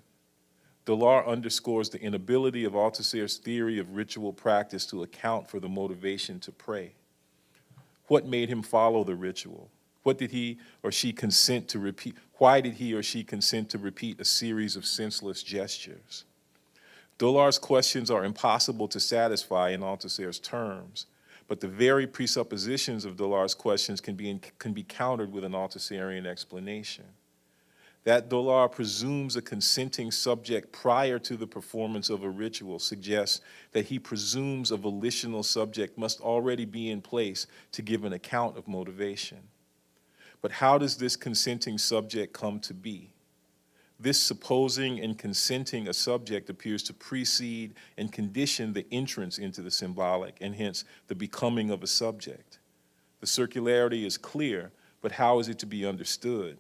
Dolar underscores the inability of Althusser's theory of ritual practice to account for the motivation to pray. What made him follow the ritual? What did he or she consent to repeat? Why did he or she consent to repeat a series of senseless gestures? Dolar's questions are impossible to satisfy in Althusser's terms, but the very presuppositions of Dolar's questions can be countered with an Althusserian explanation. That Dolar presumes a consenting subject prior to the performance of a ritual suggests that he presumes a volitional subject must already be in place to give an account of motivation. But how does this consenting subject come to be? This supposing and consenting a subject appears to precede and condition the entrance into the symbolic, and hence the becoming of a subject. The circularity is clear, but how is it to be understood?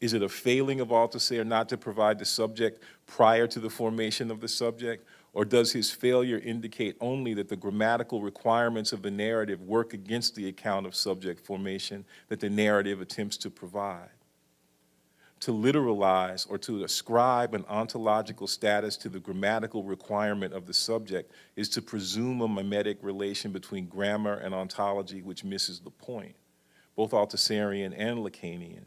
Is it a failing of Althusser not to provide the subject prior to the formation of the subject, or does his failure indicate only that the grammatical requirements of the narrative work against the account of subject formation that the narrative attempts to provide? To literalize or to ascribe an ontological status to the grammatical requirement of the subject is to presume a mimetic relation between grammar and ontology which misses the point, both Althusserian and Lacanian,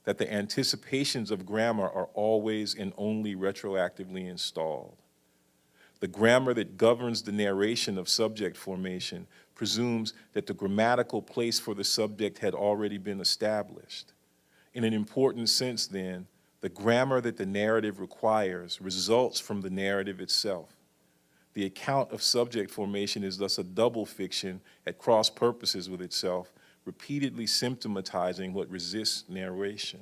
that the anticipations of grammar are always and only retroactively installed. The grammar that governs the narration of subject formation presumes that the grammatical place for the subject had already been established. In an important sense, then, the grammar that the narrative requires results from the narrative itself. The account of subject formation is thus a double fiction at cross purposes with itself, repeatedly symptomatizing what resists narration.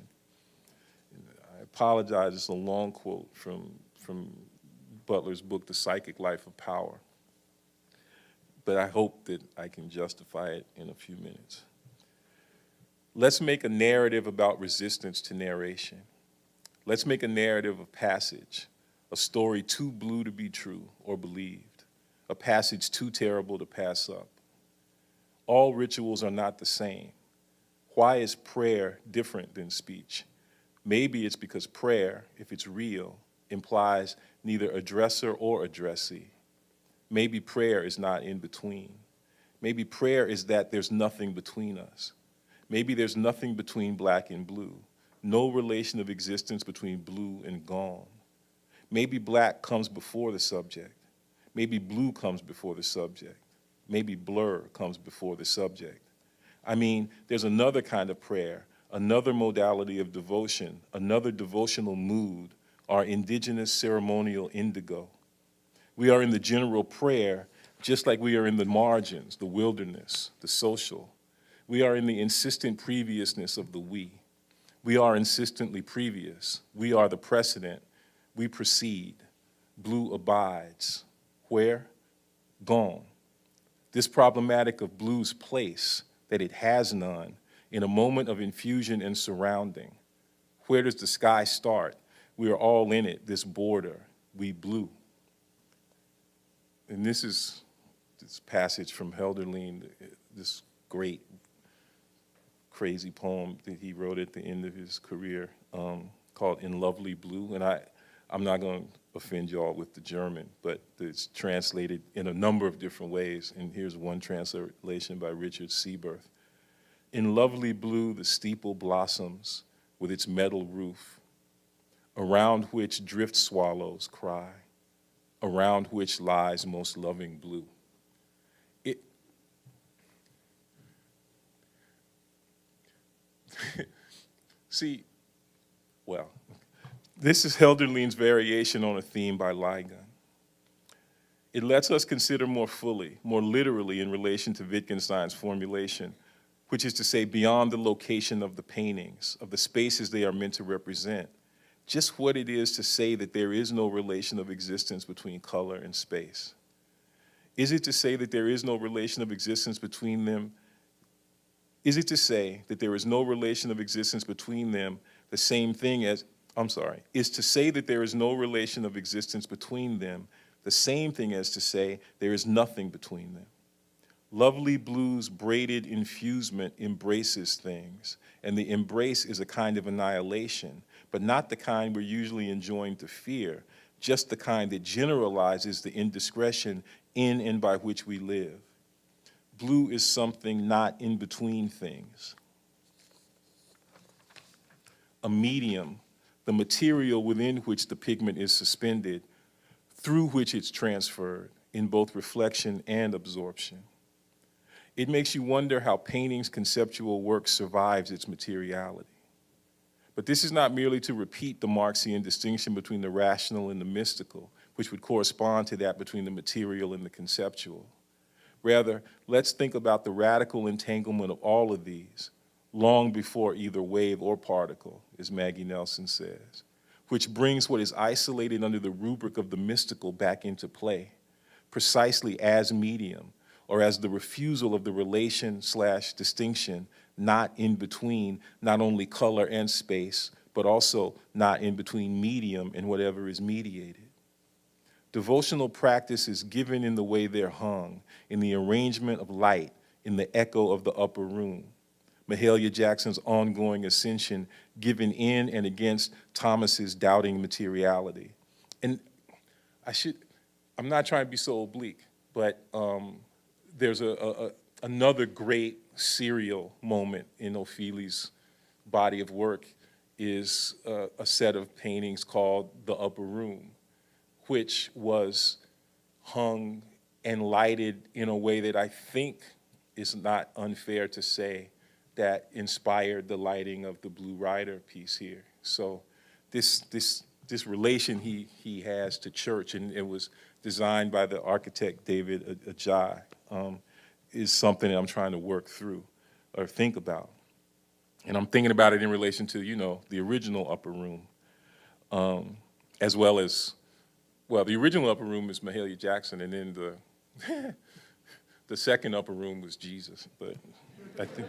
I apologize, it's a long quote from Butler's book, The Psychic Life of Power, but I hope that I can justify it in a few minutes. Let's make a narrative about resistance to narration. Let's make a narrative of passage, a story too blue to be true or believed, a passage too terrible to pass up. All rituals are not the same. Why is prayer different than speech? Maybe it's because prayer, if it's real, implies neither addresser or addressee. Maybe prayer is not in between. Maybe prayer is that there's nothing between us. Maybe there's nothing between black and blue, no relation of existence between blue and gone. Maybe black comes before the subject. Maybe blue comes before the subject. Maybe blur comes before the subject. I mean, there's another kind of prayer, another modality of devotion, another devotional mood, our indigenous ceremonial indigo. We are in the general prayer just like we are in the margins, the wilderness, the social. We are in the insistent previousness of the we. We are insistently previous. We are the precedent. We proceed. Blue abides. Where? Gone. This problematic of blue's place, that it has none, in a moment of infusion and surrounding. Where does the sky start? We are all in it, this border, we blue. And this is this passage from Hölderlin, this great, crazy poem that he wrote at the end of his career called In Lovely Blue. And I'm not going to offend y'all with the German, but it's translated in a number of different ways. And here's one translation by Richard Seaberth. In lovely blue, the steeple blossoms with its metal roof, around which drift swallows cry, around which lies most loving blue. See, well, this is Hölderlin's variation on a theme by Ligon. It lets us consider more fully, more literally in relation to Wittgenstein's formulation, which is to say beyond the location of the paintings, of the spaces they are meant to represent, just what it is to say that there is no relation of existence between color and space. Is it to say that there is no relation of existence between them? Is it to say that there is no relation of existence between them the same thing as, is to say that there is no relation of existence between them the same thing as to say there is nothing between them? Lovely blue's braided infusement embraces things, and the embrace is a kind of annihilation, but not the kind we're usually enjoined to fear, just the kind that generalizes the indiscretion in and by which we live. Blue is something not in between things. A medium, the material within which the pigment is suspended, through which it's transferred in both reflection and absorption. It makes you wonder how painting's conceptual work survives its materiality. But this is not merely to repeat the Marxian distinction between the rational and the mystical, which would correspond to that between the material and the conceptual. Rather, let's think about the radical entanglement of all of these, long before either wave or particle, as Maggie Nelson says, which brings what is isolated under the rubric of the mystical back into play, precisely as medium, or as the refusal of the relation/distinction not in between not only color and space, but also not in between medium and whatever is mediated. Devotional practice is given in the way they're hung, in the arrangement of light, in the echo of the upper room. Mahalia Jackson's ongoing ascension given in and against Thomas's doubting materiality. And I'm not trying to be so oblique, but there's another great serial moment in Ofeli's body of work is a set of paintings called The Upper Room, which was hung and lighted in a way that I think is not unfair to say that inspired the lighting of the Blue Rider piece here. So this relation he has to church, and it was designed by the architect David Ajay, is something that I'm trying to work through or think about. And I'm thinking about it in relation to, the original Upper Room, as well as, the original Upper Room is Mahalia Jackson, and then the second Upper Room was Jesus, but I think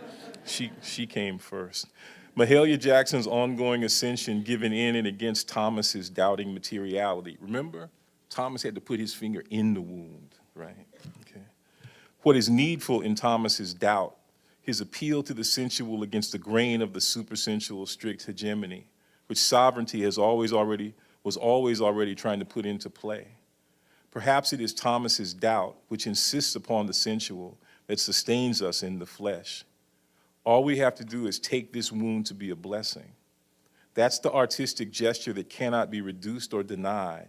she came first. Mahalia Jackson's ongoing ascension given in and against Thomas's doubting materiality. Remember, Thomas had to put his finger in the wound, right? Okay. What is needful in Thomas's doubt, his appeal to the sensual against the grain of the supersensual strict hegemony, which sovereignty was always already trying to put into play. Perhaps it is Thomas's doubt, which insists upon the sensual, that sustains us in the flesh. All we have to do is take this wound to be a blessing. That's the artistic gesture that cannot be reduced or denied,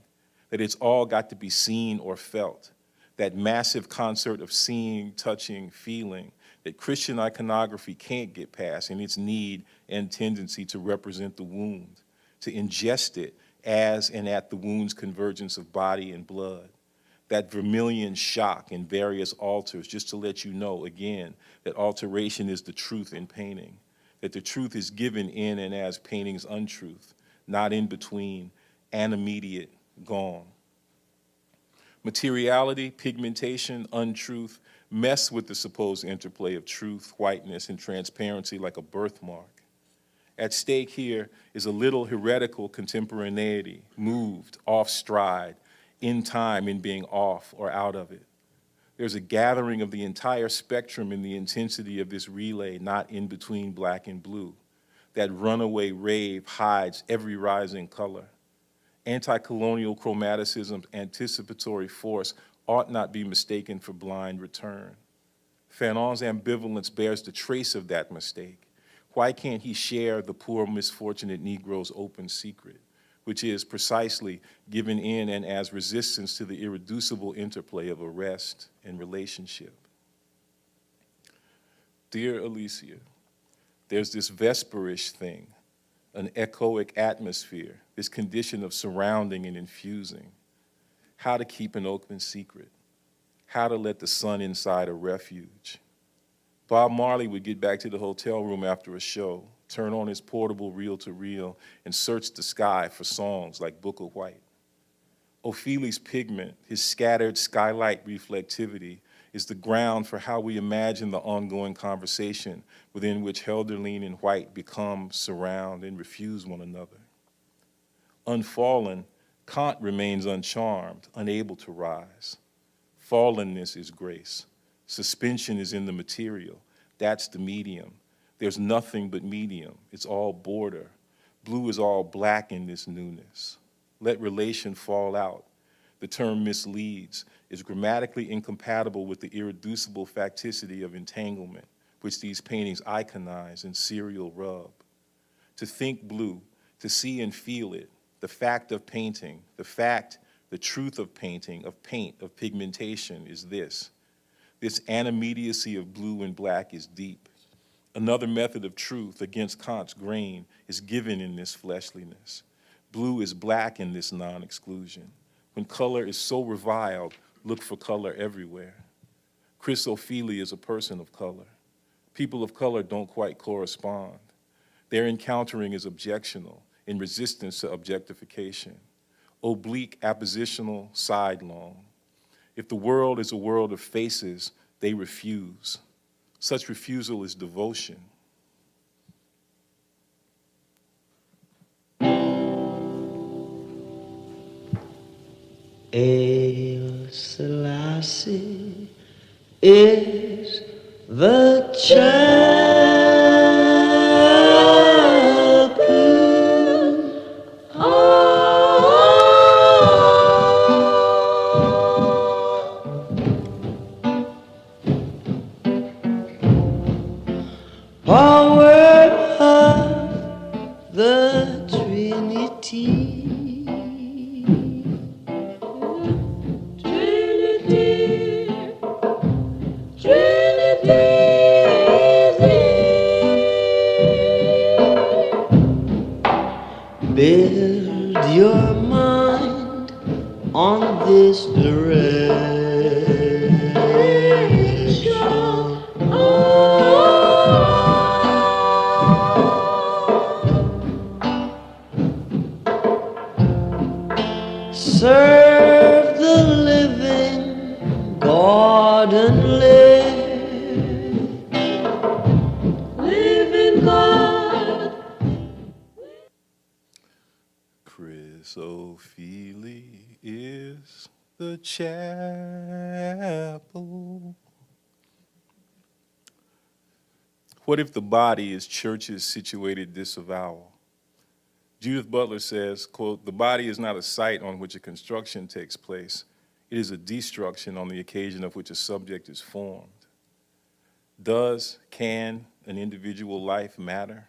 that it's all got to be seen or felt, that massive concert of seeing, touching, feeling, that Christian iconography can't get past in its need and tendency to represent the wound, to ingest it as and at the wound's convergence of body and blood. That vermilion shock in various altars, just to let you know, again, that alteration is the truth in painting, that the truth is given in and as painting's untruth, not in between, and immediate, gone. Materiality, pigmentation, untruth mess with the supposed interplay of truth, whiteness, and transparency like a birthmark. At stake here is a little heretical contemporaneity, moved, off stride, in time in being off or out of it. There's a gathering of the entire spectrum in the intensity of this relay, not in between black and blue. That runaway rave hides every rising color. Anti-colonial chromaticism's anticipatory force ought not be mistaken for blind return. Fanon's ambivalence bears the trace of that mistake. Why can't he share the poor, misfortunate Negro's open secret, which is precisely given in and as resistance to the irreducible interplay of arrest and relationship? Dear Alicia, there's this vesperish thing, an echoic atmosphere, this condition of surrounding and infusing. How to keep an open secret, how to let the sun inside a refuge. Bob Marley would get back to the hotel room after a show, turn on his portable reel-to-reel, and search the sky for songs like Book of White. Opheli's pigment, his scattered skylight reflectivity, is the ground for how we imagine the ongoing conversation within which Helderline and White become, surround, and refuse one another. Unfallen, Kant remains uncharmed, unable to rise. Fallenness is grace. Suspension is in the material. That's the medium. There's nothing but medium. It's all border. Blue is all black in this newness. Let relation fall out. The term misleads, is grammatically incompatible with the irreducible facticity of entanglement, which these paintings iconize and serial rub. To think blue, to see and feel it, the fact of painting, the truth of painting, of paint, of pigmentation is this. This animediacy of blue and black is deep. Another method of truth against Kant's grain is given in this fleshliness. Blue is black in this non-exclusion. When color is so reviled, look for color everywhere. Chris O'Feely is a person of color. People of color don't quite correspond. Their encountering is objectional, in resistance to objectification. Oblique, appositional, sidelong. If the world is a world of faces, they refuse. Such refusal is devotion. Haile Selassie is the champion. Power of the Trinity. Build your mind on this direction. Serve the living God and live. Living God. Chris O'Feely is the chapel. What if the body is church's situated disavowal? Judith Butler says, quote, "The body is not a site on which a construction takes place. It is a destruction on the occasion of which a subject is formed." Can an individual life matter?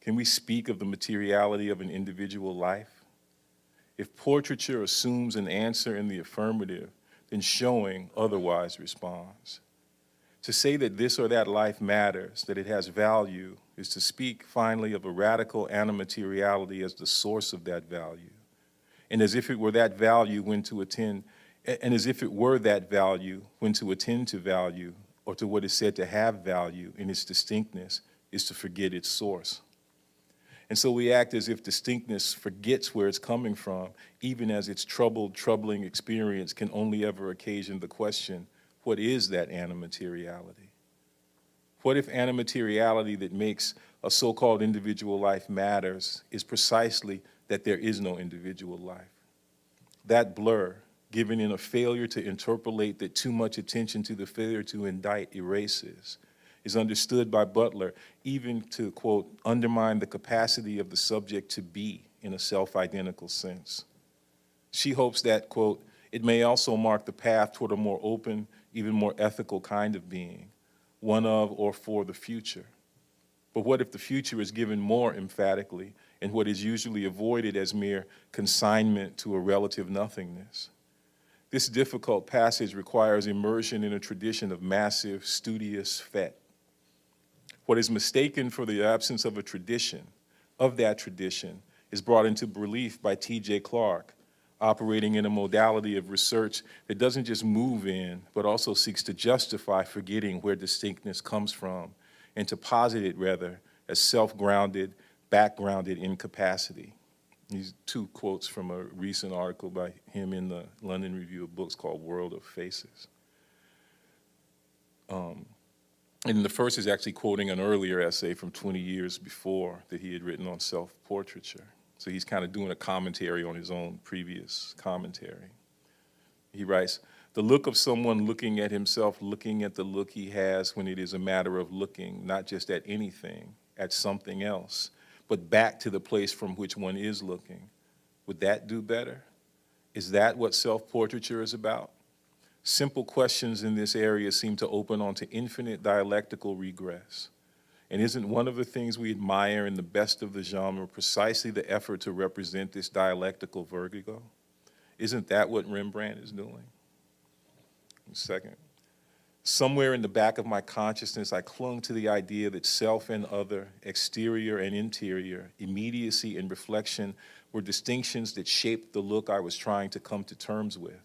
Can we speak of the materiality of an individual life? If portraiture assumes an answer in the affirmative, then showing otherwise responds. To say that this or that life matters, that it has value, is to speak finally of a radical animateriality as the source of that value. And as if it were that value when to attend, and as if it were that value when to attend to value, or to what is said to have value in its distinctness, is to forget its source. And so we act as if distinctness forgets where it's coming from, even as its troubling experience can only ever occasion the question, what is that animateriality? What if animateriality that makes a so-called individual life matters is precisely that there is no individual life? That blur, given in a failure to interpolate that too much attention to the failure to indict erases, is understood by Butler even to, quote, undermine the capacity of the subject to be in a self-identical sense. She hopes that, quote, it may also mark the path toward a more open, even more ethical kind of being, one of or for the future. But what if the future is given more emphatically in what is usually avoided as mere consignment to a relative nothingness? This difficult passage requires immersion in a tradition of massive, studious fete. What is mistaken for the absence of a tradition, of that tradition, is brought into relief by T.J. Clark, operating in a modality of research that doesn't just move in, but also seeks to justify forgetting where distinctness comes from, and to posit it, rather, as self-grounded, backgrounded incapacity. These two quotes from a recent article by him in the London Review of Books called World of Faces. And the first is actually quoting an earlier essay from 20 years before that he had written on self-portraiture. So he's kind of doing a commentary on his own previous commentary. He writes, "The look of someone looking at himself, looking at the look he has when it is a matter of looking, not just at anything, at something else, but back to the place from which one is looking. Would that do better? Is that what self-portraiture is about? Simple questions in this area seem to open onto infinite dialectical regress. And isn't one of the things we admire in the best of the genre precisely the effort to represent this dialectical vertigo? Isn't that what Rembrandt is doing?" Second, somewhere in the back of my consciousness, I clung to the idea that self and other, exterior and interior, immediacy and reflection were distinctions that shaped the look I was trying to come to terms with.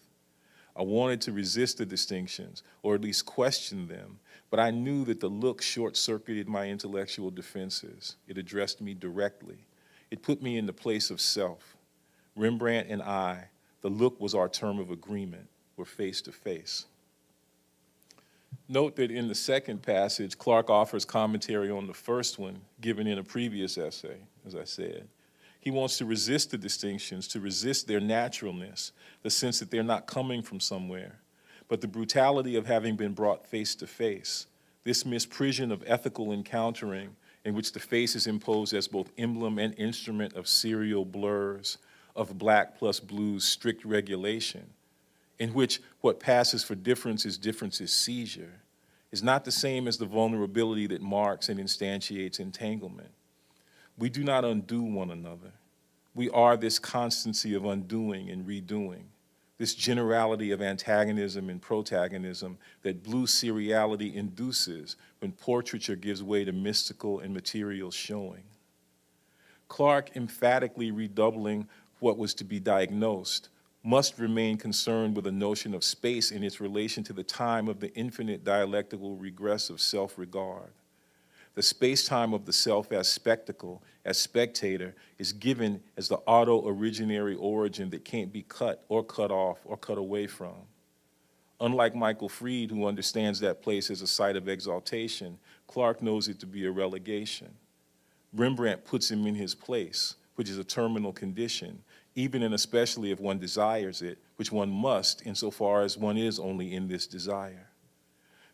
I wanted to resist the distinctions, or at least question them, but I knew that the look short-circuited my intellectual defenses. It addressed me directly. It put me in the place of self. Rembrandt and I, the look was our term of agreement. We're face to face. Note that in the second passage, Clark offers commentary on the first one, given in a previous essay, as I said. He wants to resist the distinctions, to resist their naturalness, the sense that they're not coming from somewhere, but the brutality of having been brought face to face, this misprision of ethical encountering in which the face is imposed as both emblem and instrument of serial blurs, of black plus blue's strict regulation, in which what passes for difference is seizure, is not the same as the vulnerability that marks and instantiates entanglement. We do not undo one another. We are this constancy of undoing and redoing, this generality of antagonism and protagonism that blue seriality induces when portraiture gives way to mystical and material showing. Clark, emphatically redoubling what was to be diagnosed, must remain concerned with a notion of space in its relation to the time of the infinite dialectical regress of self-regard. The space-time of the self as spectacle, as spectator, is given as the auto-originary origin that can't be cut or cut off or cut away from. Unlike Michael Fried, who understands that place as a site of exaltation, Clark knows it to be a relegation. Rembrandt puts him in his place, which is a terminal condition, even and especially if one desires it, which one must insofar as one is only in this desire.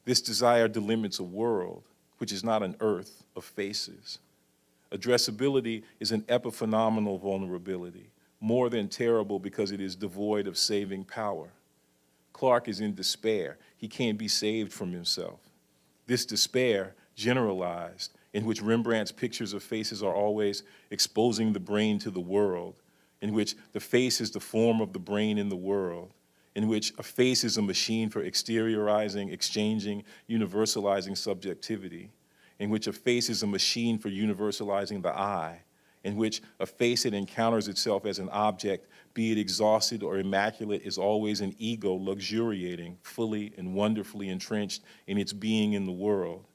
This desire delimits a world, which is not an earth of faces. Addressability is an epiphenomenal vulnerability, more than terrible because it is devoid of saving power. Clark is in despair. He can't be saved from himself. This despair, generalized, in which Rembrandt's pictures of faces are always exposing the brain to the world, in which the face is the form of the brain in the world, in which a face is a machine for exteriorizing, exchanging, universalizing subjectivity, in which a face is a machine for universalizing the I, in which a face that encounters itself as an object, be it exhausted or immaculate, is always an ego luxuriating, fully and wonderfully entrenched in its being in the world,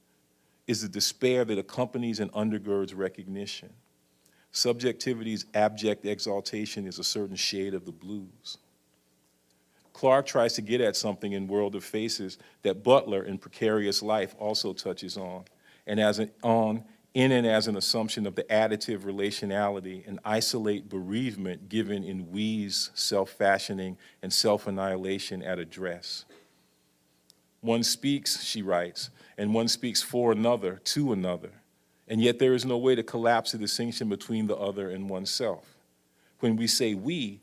is the despair that accompanies and undergirds recognition. Subjectivity's abject exaltation is a certain shade of the blues. Clark tries to get at something in World of Faces that Butler in Precarious Life also touches on, and in and as an assumption of the additive relationality and isolate bereavement given in we's self-fashioning and self-annihilation at address. One speaks, she writes, and one speaks for another, to another, and yet there is no way to collapse the distinction between the other and oneself. When we say when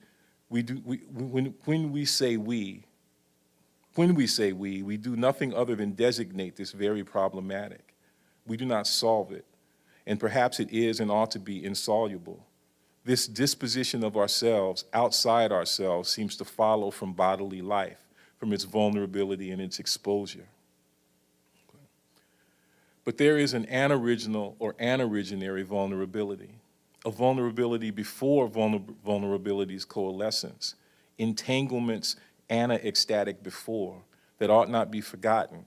we say we do nothing other than designate this very problematic. We do not solve it, and perhaps it is and ought to be insoluble. This disposition of ourselves outside ourselves seems to follow from bodily life, from its vulnerability and its exposure. But there is an anoriginal or anoriginary vulnerability, a vulnerability before vulnerability's coalescence, entanglements ana-ecstatic before, that ought not be forgotten,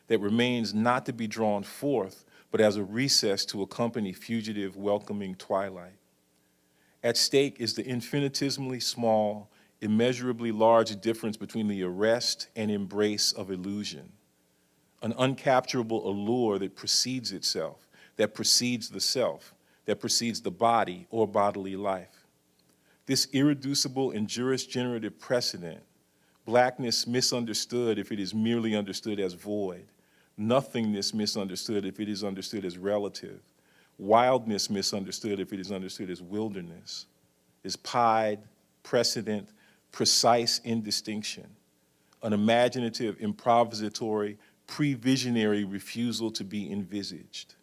that remains not to be drawn forth, but as a recess to accompany fugitive, welcoming twilight. At stake is the infinitesimally small, immeasurably large difference between the arrest and embrace of illusion, an uncapturable allure that precedes itself, that precedes the self, that precedes the body or bodily life. This irreducible and jurisgenerative precedent, blackness misunderstood if it is merely understood as void, nothingness misunderstood if it is understood as relative, wildness misunderstood if it is understood as wilderness, is pied, precedent, precise indistinction, an imaginative, improvisatory, previsionary refusal to be envisaged.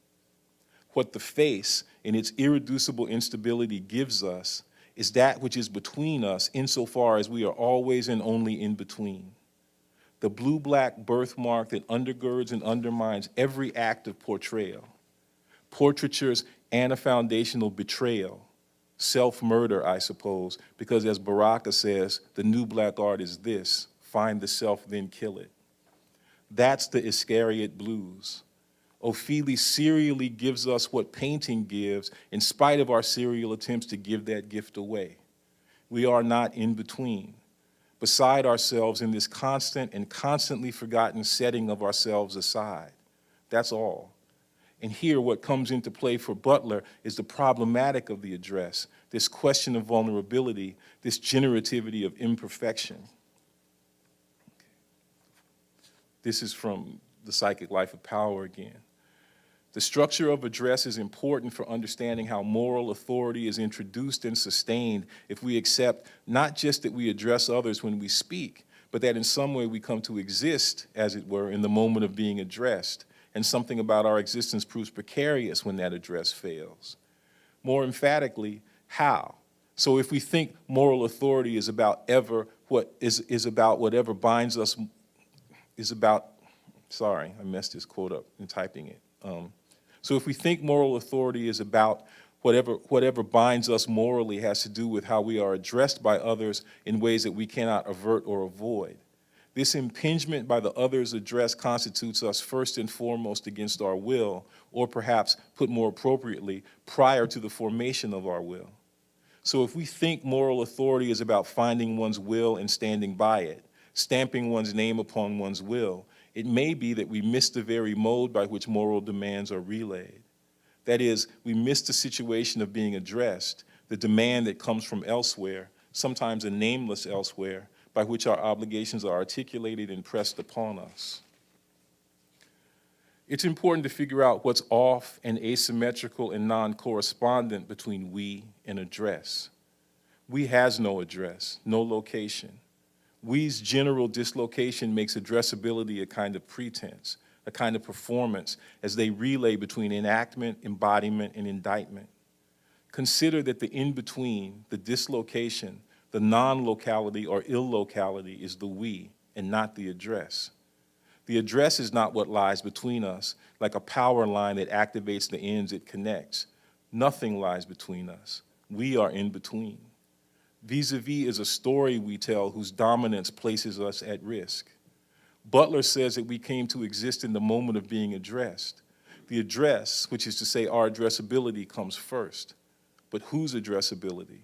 What the face, in its irreducible instability, gives us is that which is between us insofar as we are always and only in between. The blue-black birthmark that undergirds and undermines every act of portrayal. Portraiture's ana-foundational betrayal, self-murder, I suppose, because as Baraka says, the new black art is this: find the self, then kill it. That's the Iscariot blues. Ophelia serially gives us what painting gives in spite of our serial attempts to give that gift away. We are not in between, beside ourselves in this constant and constantly forgotten setting of ourselves aside. That's all. And here what comes into play for Butler is the problematic of the address, this question of vulnerability, this generativity of imperfection. This is from The Psychic Life of Power again. The structure of address is important for understanding how moral authority is introduced and sustained if we accept not just that we address others when we speak, but that in some way we come to exist, as it were, in the moment of being addressed, and something about our existence proves precarious when that address fails. More emphatically, how? So if we think moral authority is about whatever binds us, sorry, I messed this quote up in typing it. So if we think moral authority is about whatever binds us morally has to do with how we are addressed by others in ways that we cannot avert or avoid. This impingement by the other's address constitutes us first and foremost against our will, or perhaps, put more appropriately, prior to the formation of our will. So if we think moral authority is about finding one's will and standing by it, stamping one's name upon one's will, it may be that we miss the very mode by which moral demands are relayed. That is, we miss the situation of being addressed, the demand that comes from elsewhere, sometimes a nameless elsewhere, by which our obligations are articulated and pressed upon us. It's important to figure out what's off and asymmetrical and non-correspondent between we and address. We has no address, no location. We's general dislocation makes addressability a kind of pretense, a kind of performance as they relay between enactment, embodiment, and indictment. Consider that the in-between, the dislocation, the non-locality or ill-locality is the we and not the address. The address is not what lies between us, like a power line that activates the ends it connects. Nothing lies between us. We are in between. Vis-a-vis is a story we tell whose dominance places us at risk. Butler says that we came to exist in the moment of being addressed. The address, which is to say our addressability, comes first. But whose addressability?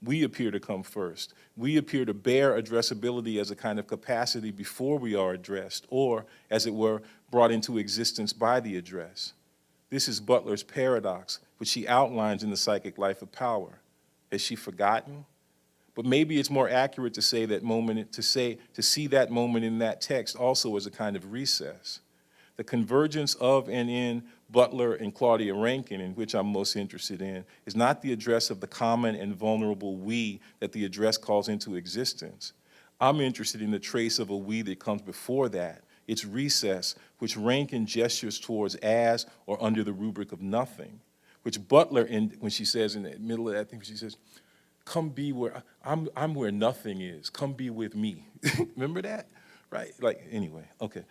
We appear to come first. We appear to bear addressability as a kind of capacity before we are addressed, or, as it were, brought into existence by the address. This is Butler's paradox, which she outlines in The Psychic Life of Power. Has she forgotten? But maybe it's more accurate to say that moment, to see that moment in that text also as a kind of recess. The convergence of and in Butler and Claudia Rankine, in which I'm most interested in, is not the address of the common and vulnerable we that the address calls into existence. I'm interested in the trace of a we that comes before that, its recess, which Rankine gestures towards as or under the rubric of nothing, which Butler, when she says in the middle of that thing, she says, come be where, I'm where nothing is, come be with me. Remember that? Right, like, anyway, okay.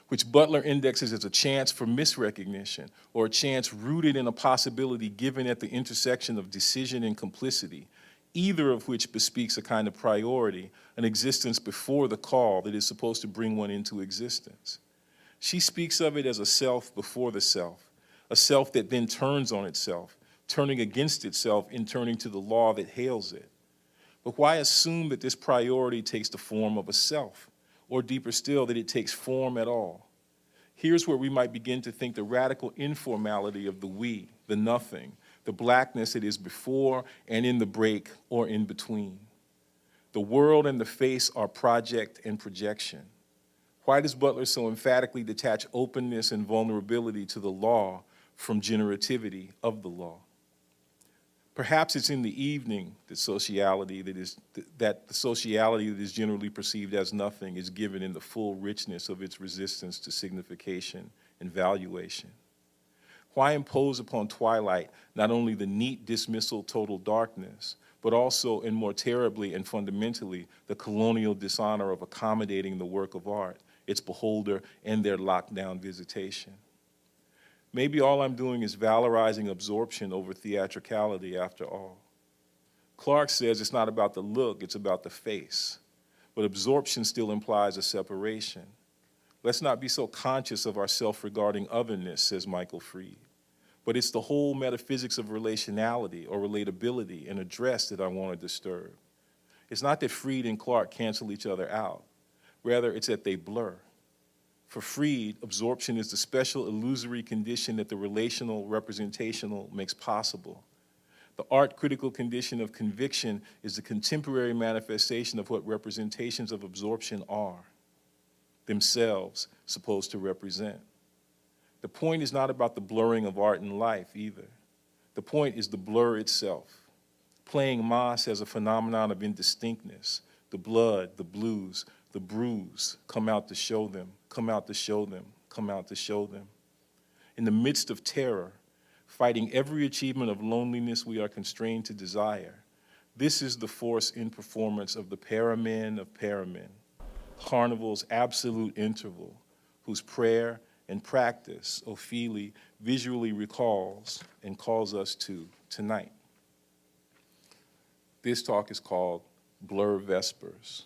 Which Butler indexes as a chance for misrecognition, or a chance rooted in a possibility given at the intersection of decision and complicity, either of which bespeaks a kind of priority, an existence before the call that is supposed to bring one into existence. She speaks of it as a self before the self, a self that then turns on itself, turning against itself in turning to the law that hails it. But why assume that this priority takes the form of a self, or deeper still, that it takes form at all? Here's where we might begin to think the radical informality of the we, the nothing, the blackness that is before and in the break or in between. The world and the face are project and projection. Why does Butler so emphatically detach openness and vulnerability to the law from generativity of the law? Perhaps it's in the evening that the sociality that is generally perceived as nothing is given in the full richness of its resistance to signification and valuation. Why impose upon twilight not only the neat dismissal total darkness, but also, and more terribly and fundamentally, the colonial dishonor of accommodating the work of art, its beholder, and their lockdown visitation? Maybe all I'm doing is valorizing absorption over theatricality after all. Clark says it's not about the look, it's about the face. But absorption still implies a separation. Let's not be so conscious of our self-regarding otherness, says Michael Fried. But it's the whole metaphysics of relationality or relatability and address that I want to disturb. It's not that Fried and Clark cancel each other out. Rather, it's that they blur. For Fried, absorption is the special illusory condition that the relational representational makes possible. The art-critical condition of conviction is the contemporary manifestation of what representations of absorption are, themselves supposed to represent. The point is not about the blurring of art and life either. The point is the blur itself. Playing Mas as a phenomenon of indistinctness, the blood, the blues, the bruise come out to show them, come out to show them, come out to show them. In the midst of terror, fighting every achievement of loneliness we are constrained to desire, this is the force in performance of the paramin of paramin, Carnival's absolute interval, whose prayer and practice Ophélie visually recalls and calls us to tonight. This talk is called Blur Vespers.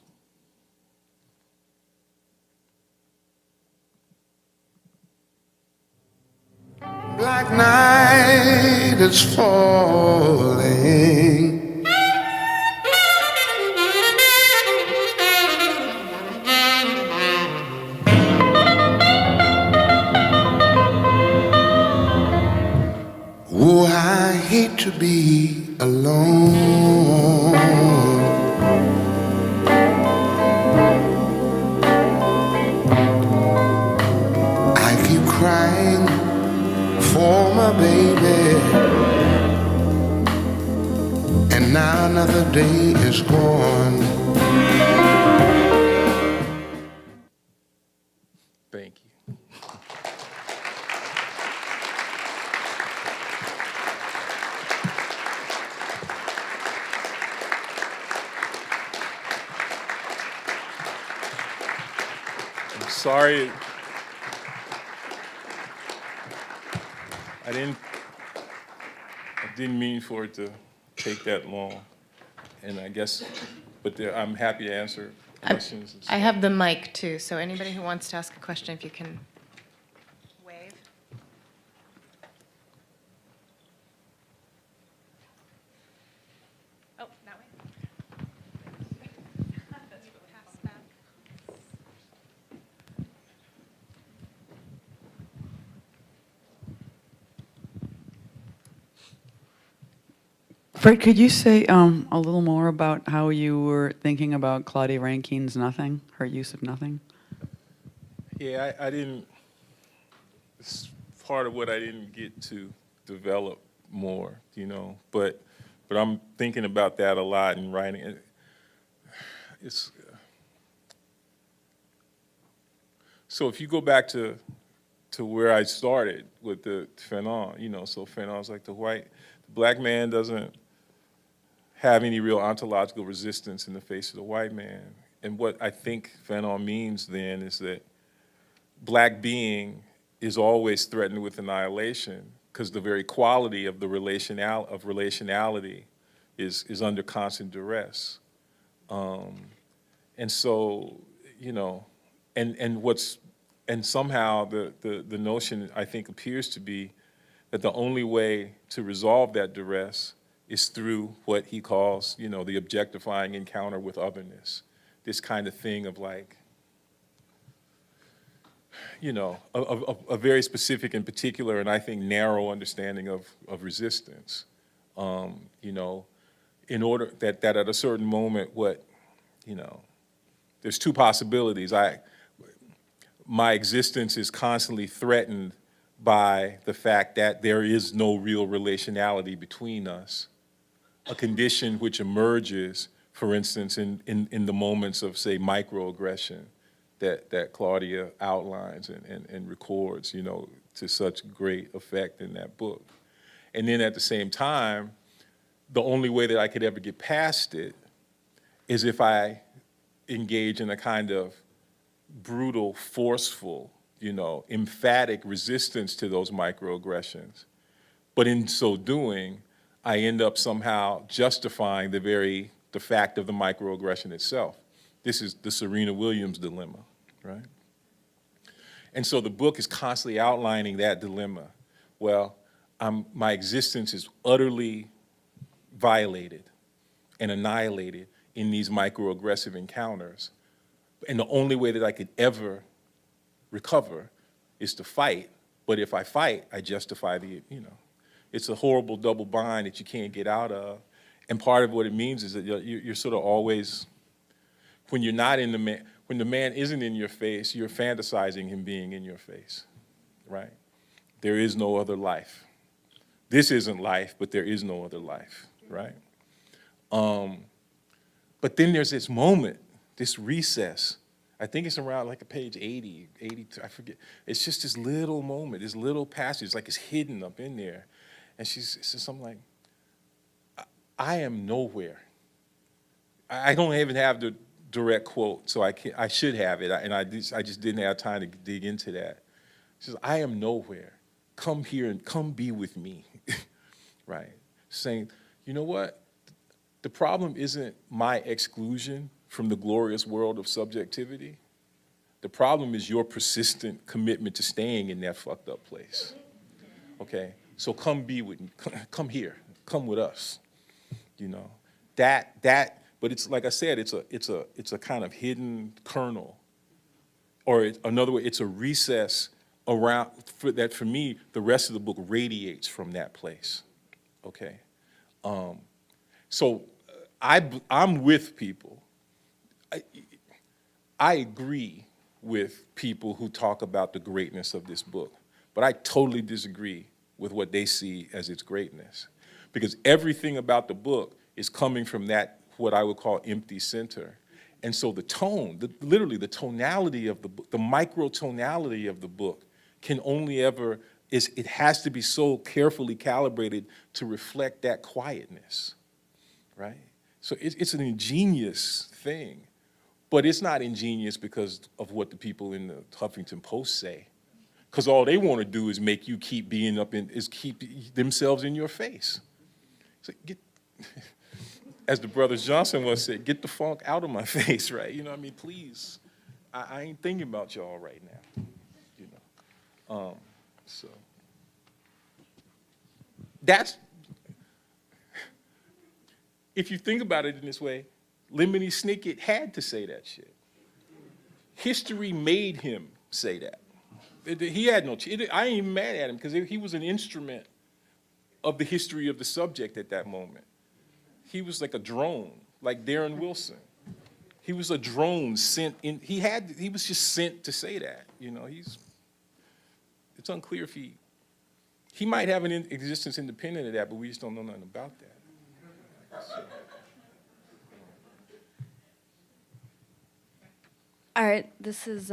Black night is falling. Oh, I hate to be alone. I keep crying for my baby, and now another day is gone. Thank you. I'm sorry. I didn't mean for it to take that long, and I guess, but I'm happy to answer questions. And I stuff. have the mic too, so anybody who wants to ask a question, if you can wave. Oh, that way. Pass back. Fred, could you say a little more about how you were thinking about Claudia Rankine's Nothing, her use of nothing? Yeah, I didn't, it's part of what I didn't get to develop more, you know, but I'm thinking about that a lot in writing. It's, so if you go back to where I started with the Fanon, you know, so Fanon's like the black man doesn't have any real ontological resistance in the face of the white man. And what I think Fanon means then is that black being is always threatened with annihilation because the very quality of the relationality is under constant duress. And so, you know, and somehow the notion, I think, appears to be that the only way to resolve that duress is through what he calls, you know, the objectifying encounter with otherness. This kind of thing of like, you know, a very specific and particular and I think narrow understanding of resistance. You know, in order that at a certain moment, you know, there's two possibilities. My existence is constantly threatened by the fact that there is no real relationality between us, a condition which emerges, for instance, in the moments of, say, microaggression that Claudia outlines and records, you know, to such great effect in that book. And then at the same time, the only way that I could ever get past it is if I engage in a kind of brutal, forceful, you know, emphatic resistance to those microaggressions. But in so doing, I end up somehow justifying the fact of the microaggression itself. This is the Serena Williams dilemma, right? And so the book is constantly outlining that dilemma. Well, my existence is utterly violated and annihilated in these microaggressive encounters. And the only way that I could ever recover is to fight. But if I fight, I justify you know, it's a horrible double bind that you can't get out of. And part of what it means is that you're sort of always, when you're not when the man isn't in your face, you're fantasizing him being in your face, right? There is no other life. This isn't life, but there is no other life, right? But then there's this moment, this recess. I think it's around like a page 80, 82, I forget. It's just this little moment, this little passage, like it's hidden up in there. And she says something like, I am nowhere. I don't even have the direct quote, so I should have it, and I just didn't have time to dig into that. She says, I am nowhere. Come here and come be with me, right? Saying, you know what? The problem isn't my exclusion from the glorious world of subjectivity. The problem is your persistent commitment to staying in that fucked up place, okay? So come be with me, come here, come with us, you know? But it's, like I said, it's a kind of hidden kernel, or another way, it's a recess around, that for me, the rest of the book radiates from that place, okay? So I'm with people. I agree with people who talk about the greatness of this book, but I totally disagree with what they see as its greatness. Because everything about the book is coming from that, what I would call empty center. And so the tone, literally the tonality of the book, the microtonality of the book can only ever, it has to be so carefully calibrated to reflect that quietness, right? So it's an ingenious thing, but it's not ingenious because of what the people in the Huffington Post say. Because all they want to do is make you keep keep themselves in your face. So as the Brothers Johnson once said, get the funk out of my face, right? You know what I mean? Please, I ain't thinking about y'all right now, you know? So that's, if you think about it in this way, Lemony Snicket had to say that shit. History made him say that. He had no, I ain't even mad at him because he was an instrument of the history of the subject at that moment. He was like a drone, like Darren Wilson. He was a drone sent in. He was just sent to say that. You know, it's unclear if he might have an existence independent of that, but we just don't know nothing about that. So. All right, this is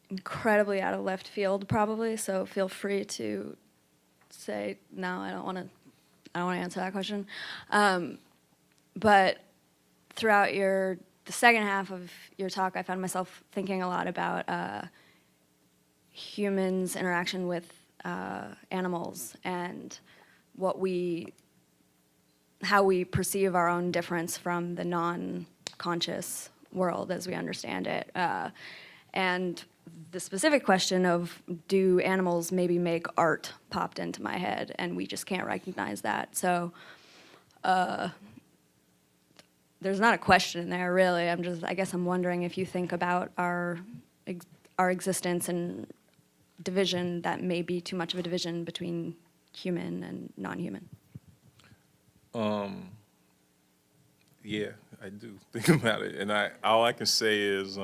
incredibly out of left field, probably. So feel free to say no. I don't want to answer that question. But throughout the second half of your talk, I found myself thinking a lot about humans' interaction with animals and how we perceive our own difference from the non-conscious world as we understand it. And the specific question of, do animals maybe make art, popped into my head, and we just can't recognize that. So there's not a question in there, really. I guess I'm wondering if you think about our existence and division, that may be too much of a division between human and non-human. Yeah, I do think about it, and all I can say is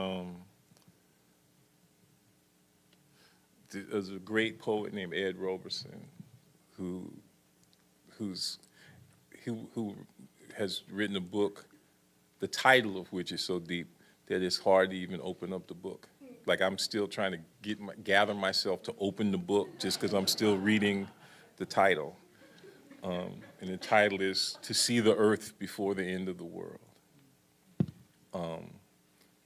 there's a great poet named Ed Roberson who has written a book, the title of which is so deep that it's hard to even open up the book. Like, I'm still trying to gather myself to open the book just because I'm still reading the title. And the title is "To See the Earth Before the End of the World."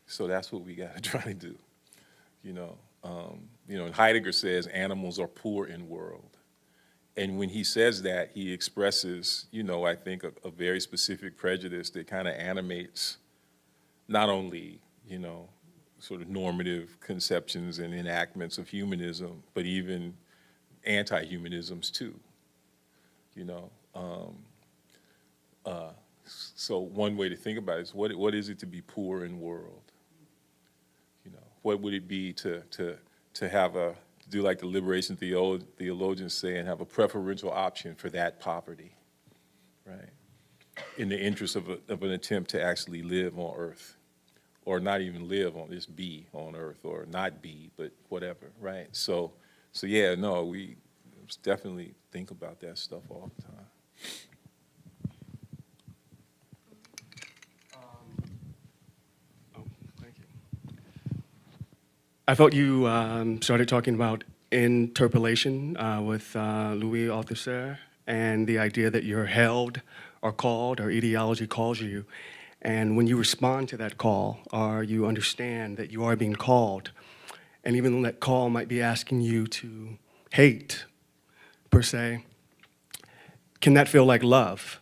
So that's what we got to try to do, you know. And Heidegger says animals are poor in world. And when he says that, he expresses, I think a very specific prejudice that kind of animates not only, sort of normative conceptions and enactments of humanism, but even anti-humanisms too, So one way to think about it is what is it to be poor in world? What would it be to do like the liberation theologians say and have a preferential option for that poverty, right? In the interest of an attempt to actually live on earth, or not even live on, just be on earth, or not be, but whatever, right? So yeah, no, we definitely think about that stuff all the time. Thank you. I thought you started talking about interpolation with Louis Althusser, and the idea that you're held or called, or ideology calls you. And when you respond to that call, or you understand that you are being called, and even that call might be asking you to hate, per se, can that feel like love?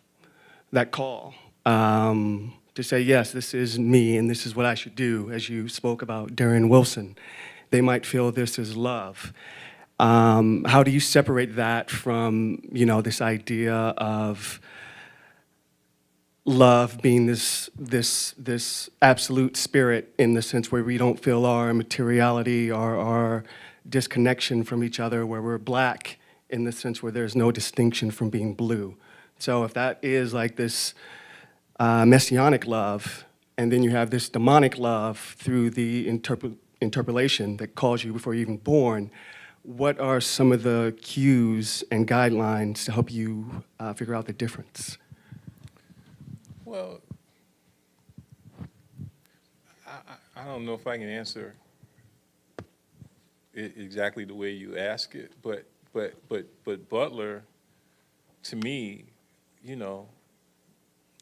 That call, to say, yes, this is me, and this is what I should do, as you spoke about Darren Wilson. They might feel this is love. How do you separate that from, this idea of love being this absolute spirit, in the sense where we don't feel our materiality or our disconnection from each other, where we're black in the sense where there's no distinction from being blue? So if that is like this messianic love, and then you have this demonic love through the interpolation that calls you before you're even born, what are some of the cues and guidelines to help you figure out the difference? Well, I don't know if I can answer it exactly the way you ask it, but Butler, to me,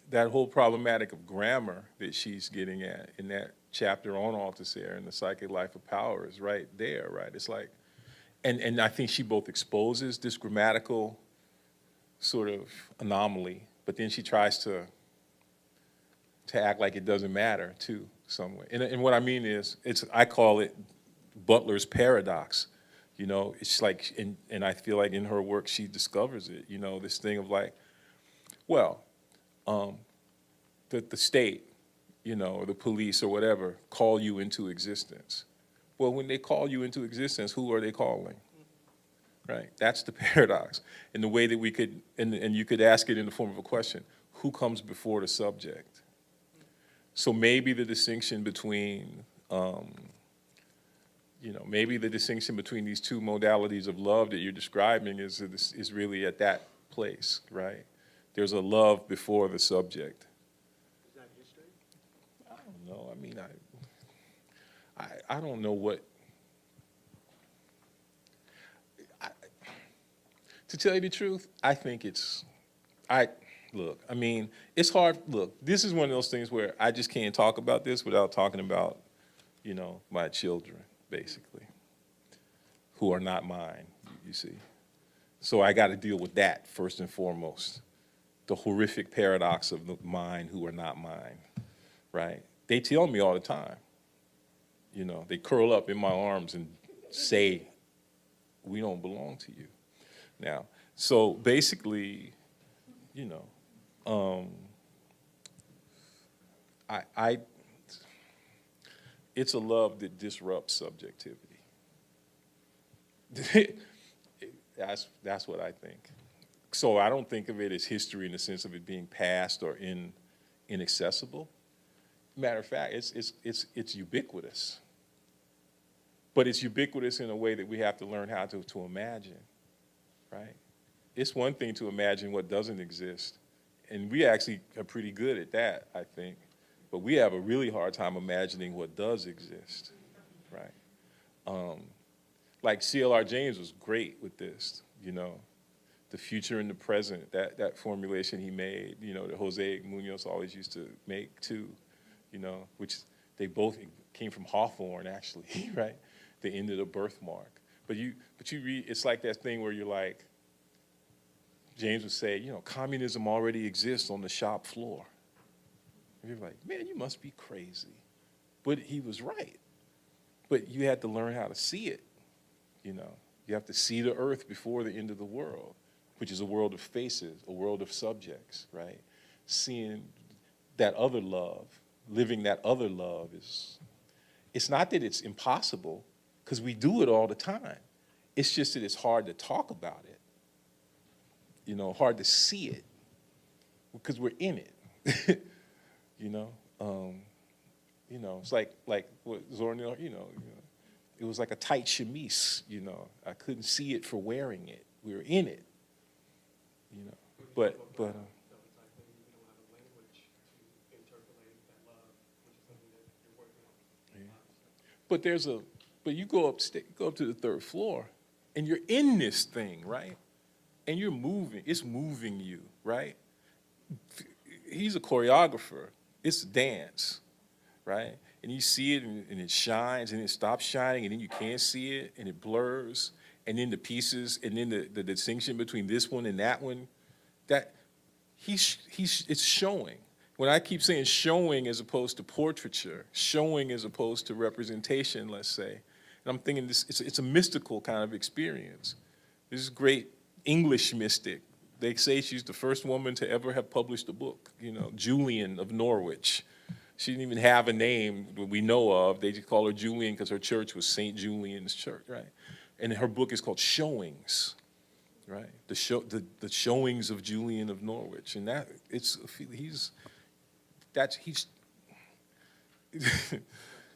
that whole problematic of grammar that she's getting at in that chapter on Althusser and the Psychic Life of Power is right there, right? It's like, and I think she both exposes this grammatical sort of anomaly, but then she tries to act like it doesn't matter too, some way. And what I mean is, I call it Butler's paradox. It's like, and I feel like in her work she discovers it. This thing of like, well, the state, or the police or whatever, call you into existence. Well, when they call you into existence, who are they calling? Right? That's the paradox. And the way that we could, and you could ask it in the form of a question, who comes before the subject. So maybe the distinction between, maybe the distinction between these two modalities of love that you're describing is really at that place, right? There's a love before the subject. Is that history? I don't know. I mean, I don't know what. To tell you the truth, I think it's. Look, I mean, it's hard. Look, this is one of those things where I just can't talk about this without talking about, my children, basically, who are not mine, you see. So I got to deal with that first and foremost. The horrific paradox of the mine who are not mine, right? They tell me all the time, they curl up in my arms and say, we don't belong to you. Now, so basically, it's a love that disrupts subjectivity. That's what I think. So I don't think of it as history in the sense of it being past or inaccessible. Matter of fact, it's ubiquitous. But it's ubiquitous in a way that we have to learn how to imagine, right? It's one thing to imagine what doesn't exist. And we actually are pretty good at that, I think. But we have a really hard time imagining what does exist, right? Like C.L.R. James was great with this, the future and the present, that formulation he made, that Jose Munoz always used to make too, which they both came from Hawthorne actually, right? The end of the birthmark. But you read, it's like that thing where you're like, James would say, communism already exists on the shop floor. And you're like, man, you must be crazy. But he was right. But you had to learn how to see it, You have to see the earth before the end of the world, which is a world of faces, a world of subjects, right? Seeing that other love, living that other love it's not that it's impossible, because we do it all the time. It's just that it's hard to talk about it. Hard to see it, because we're in it. It's like what Zora, it was like a tight chemise, I couldn't see it for wearing it. We were in it, but. But you go up to the third floor, and you're in this thing, right? And you're moving. It's moving you, right? He's a choreographer. It's dance, right? And you see it, and it shines, and it stops shining, and then you can't see it, and it blurs, and then the pieces, and then the distinction between this one and that one, that it's showing. When I keep saying showing as opposed to portraiture, showing as opposed to representation, let's say, and I'm thinking it's a mystical kind of experience. This great English mystic, they say she's the first woman to ever have published a book, Julian of Norwich. She didn't even have a name that we know of. They just call her Julian because her church was St. Julian's Church, right? And her book is called Showings, right? The Showings of Julian of Norwich. And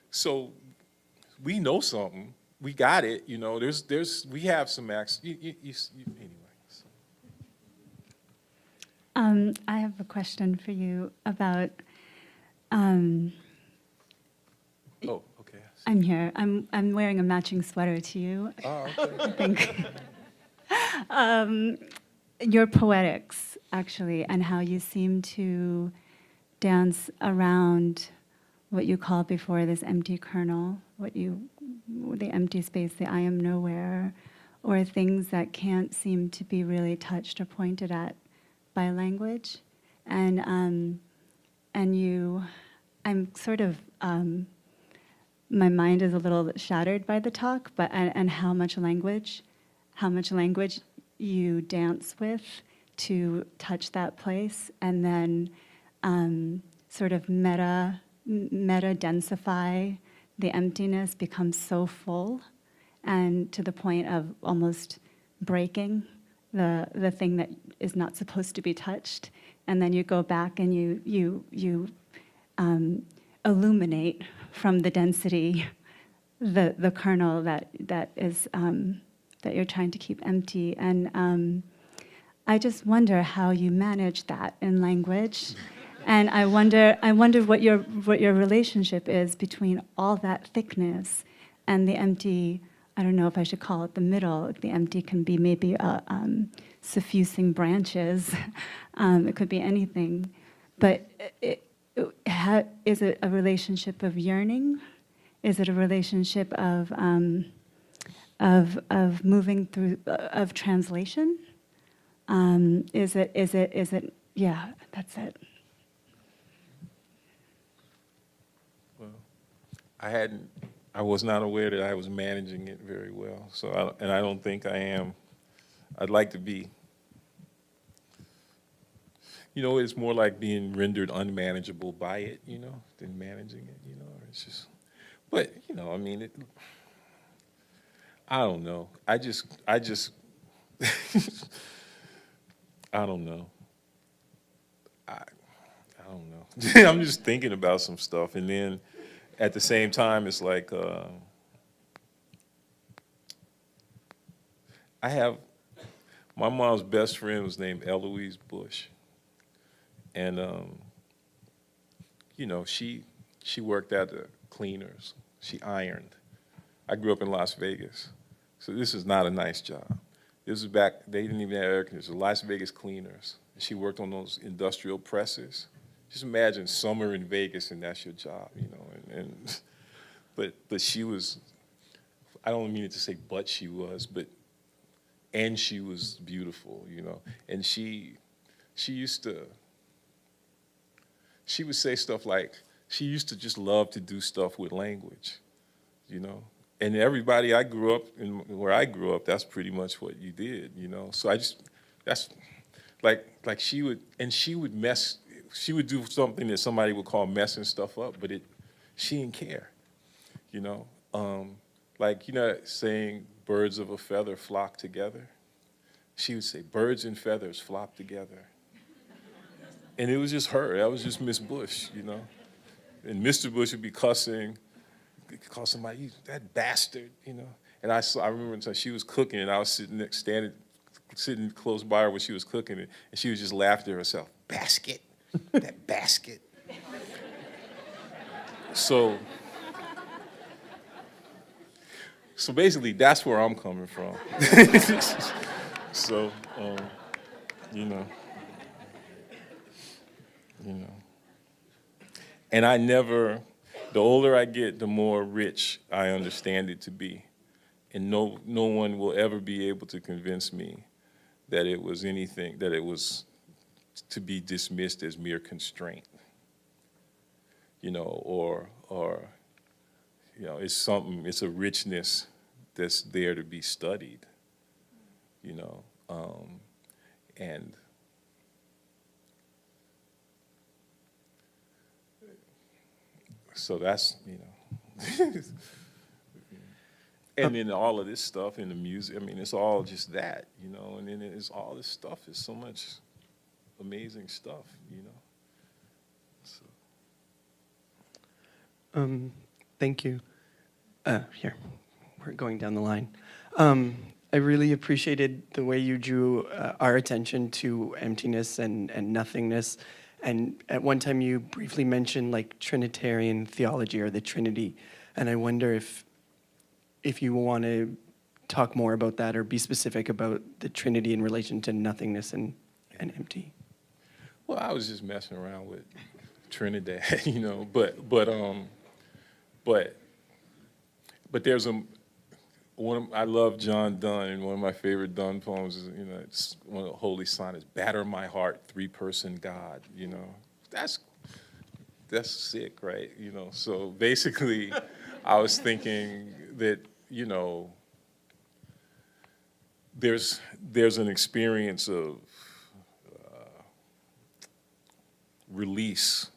so we know something. We got it, we have some acts. Anyway. So. I have a question for you about. Oh, okay. I'm here. I'm wearing a matching sweater to you. Oh, okay. I think. Your poetics, actually, and how you seem to dance around what you called before this empty kernel, the empty space, the I am nowhere, or things that can't seem to be really touched or pointed at by language. And I'm sort of, my mind is a little shattered by the talk, but and how much language you dance with to touch that place, and then sort of meta densify the emptiness, becomes so full, and to the point of almost breaking the thing that is not supposed to be touched, and then you go back and you illuminate from the density the kernel that is that you're trying to keep empty. And I just wonder how you manage that in language. And I wonder what your relationship is between all that thickness and the empty. I don't know if I should call it the middle. The empty can be maybe suffusing branches. It could be anything. But is it a relationship of yearning? Is it a relationship of moving through, of translation? Is it? Yeah, that's it. Well, I was not aware that I was managing it very well. So, and I don't think I am. I'd like to be. You know, it's more like being rendered unmanageable by it, you know, than managing it, you know. It's just, but, you know, I mean, I don't know. I just, I don't know. I don't know. I'm just thinking about some stuff, and then at the same time, it's like my mom's best friend was named Eloise Bush, and you know, she worked at the cleaners. She ironed. I grew up in Las Vegas, so this is not a nice job. This was back, they didn't even have air conditioners, Las Vegas cleaners. She worked on those industrial presses. Just imagine summer in Vegas and that's your job, you know. But she was, I don't mean it to say but she was, and she was beautiful, you know. And she would say stuff like, she used to just love to do stuff with language, you know. And everybody I grew up, where I grew up, that's pretty much what you did, you know. So that's like she would do something that somebody would call messing stuff up, but she didn't care, you know. Like, you know, saying birds of a feather flock together. She would say birds and feathers flop together. And it was just her. That was just Miss Bush, you know. And Mr. Bush would be cussing. Call somebody, that bastard, you know. And I remember until she was cooking, and I was sitting close by her when she was cooking it, and she was just laughing to herself. Basket, that basket. So basically, that's where I'm coming from. So, you know. And I never. The older I get, the more rich I understand it to be. And no one will ever be able to convince me that it was anything, that it was to be dismissed as mere constraint, you know, or you know, it's a richness that's there to be studied, you know, and so that's, you know. And then all of this stuff in the music, I mean, it's all just that, you know, and then it's all this stuff is so much amazing stuff, you know. So. Thank you. Here, we're going down the line. I really appreciated the way you drew our attention to emptiness and nothingness. And at one time you briefly mentioned like Trinitarian theology or the Trinity. And I wonder if you want to talk more about that or be specific about the Trinity in relation to nothingness and empty. Well, I was just messing around with Trinidad, you know, but there's I love John Donne, and one of my favorite Donne poems is, you know, it's one of the holy sonnets, "Batter my heart, three-person God," you know. That's sick, right? You know, so basically I was thinking that, you know, there's an experience of release.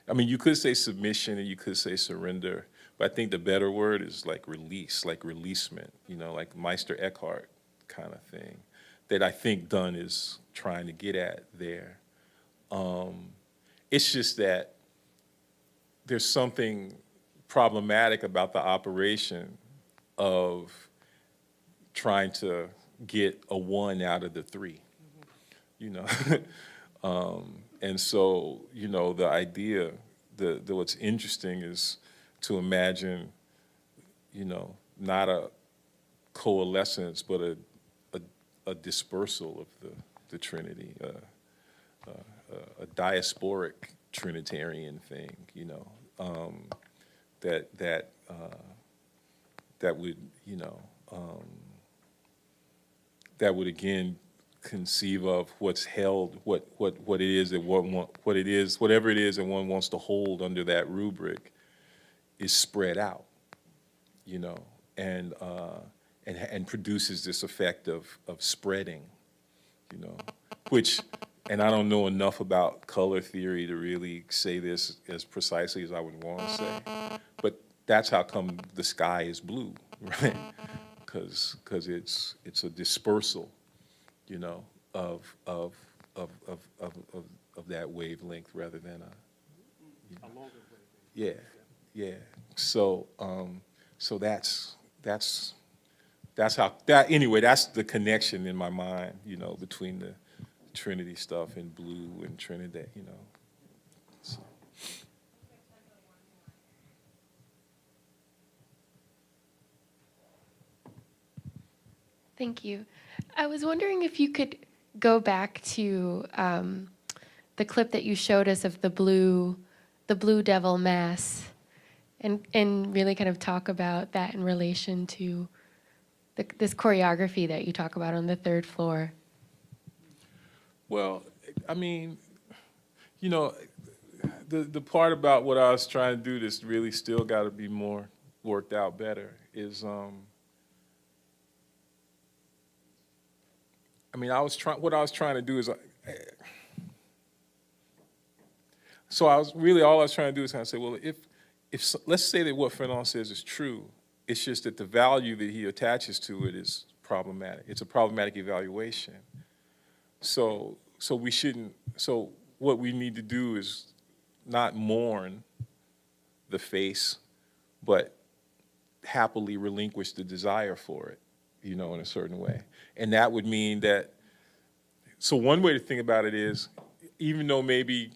I mean, you could say submission and you could say surrender, but I think the better word is like release, like releasement, you know, like Meister Eckhart kind of thing that I think Donne is trying to get at there. It's just that there's something problematic about the operation of trying to get a 1 out of the 3, you know? And so, you know, the idea, what's interesting is to imagine, you know, not a coalescence, but a dispersal of the Trinity, a diasporic Trinitarian thing, you know, that would, you know, that would again conceive of what's held, what it is that whatever it is that one wants to hold under that rubric is spread out, you know, and produces this effect of spreading, you know, which, and I don't know enough about color theory to really say this as precisely as I would want to say, but that's how come the sky is blue, right? Because it's a dispersal, you know, of that wavelength rather than a longer wavelength. Yeah. So so that's how anyway, that's the connection in my mind, you know, between the Trinity stuff and blue and Trinidad, you know. So. Thank you. I was wondering if you could go back to the clip that you showed us of the Blue Devil Mass, and really kind of talk about that in relation to this choreography that you talk about on the 3rd floor. Well, I mean, you know, the part about what I was trying to do that's really still got to be more worked out better is, I mean, what I was trying to do is, so all I was trying to do is kind of say, well, if let's say that what Fanon says is true, it's just that the value that he attaches to it is problematic. It's a problematic evaluation. So we shouldn't, so what we need to do is not mourn the face, but happily relinquish the desire for it, you know, in a certain way. And that would mean that, so one way to think about it is, even though maybe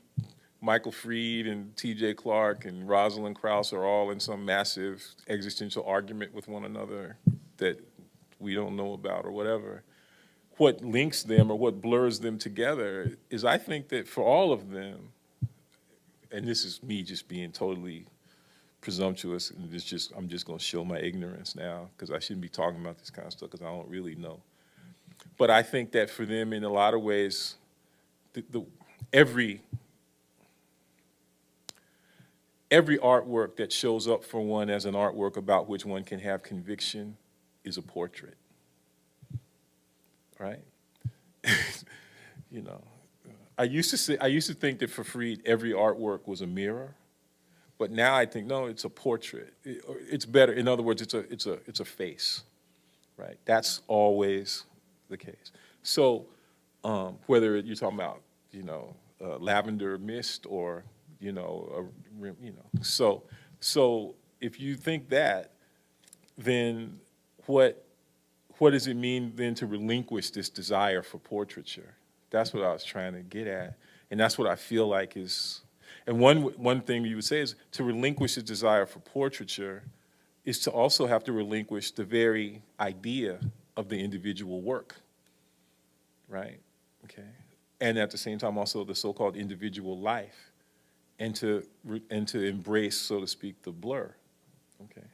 Michael Fried and T.J. Clark and Rosalind Krauss are all in some massive existential argument with one another that we don't know about or whatever, what links them or what blurs them together is, I think that for all of them, and this is me just being totally presumptuous, and I'm just going to show my ignorance now, because I shouldn't be talking about this kind of stuff because I don't really know. But I think that for them, in a lot of ways, every artwork that shows up for one as an artwork about which one can have conviction is a portrait, right? You know, I used to think that for Fried, every artwork was a mirror, but now I think, no, it's a portrait. It's better. In other words, it's a face, right? That's always the case. So whether you're talking about, you know, lavender mist or, you know, so if you think that, then what does it mean then to relinquish this desire for portraiture? That's what I was trying to get at, and that's what I feel like is. And one thing you would say is to relinquish the desire for portraiture is to also have to relinquish the very idea of the individual work, right? Okay, and at the same time also the so-called individual life, and to embrace, so to speak, the blur. Okay,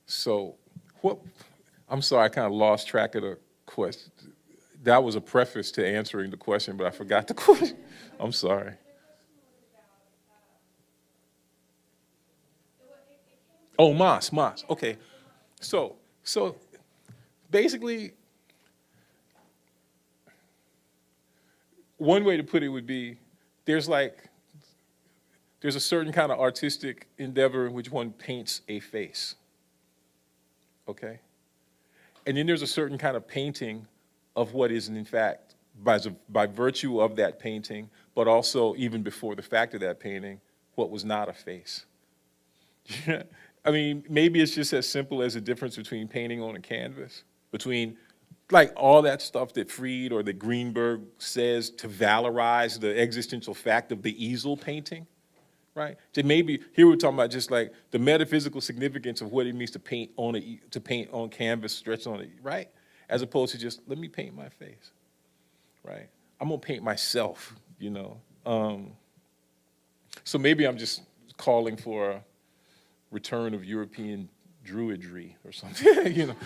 so what? I'm sorry, I kind of lost track of the question. That was a preface to answering the question, but I forgot the question. I'm sorry. Oh, Mas. Okay. So basically, one way to put it would be, there's a certain kind of artistic endeavor in which one paints a face. Okay? And then there's a certain kind of painting of what is in fact by virtue of that painting, but also even before the fact of that painting, what was not a face. I mean, maybe it's just as simple as the difference between painting on a canvas, between like all that stuff that Fried or that Greenberg says to valorize the existential fact of the easel painting, right? That maybe here we're talking about just like the metaphysical significance of what it means to paint on canvas, stretched on it, right? As opposed to just let me paint my face, right? I'm gonna paint myself, you know. So maybe I'm just calling for a return of European druidry or something, you know.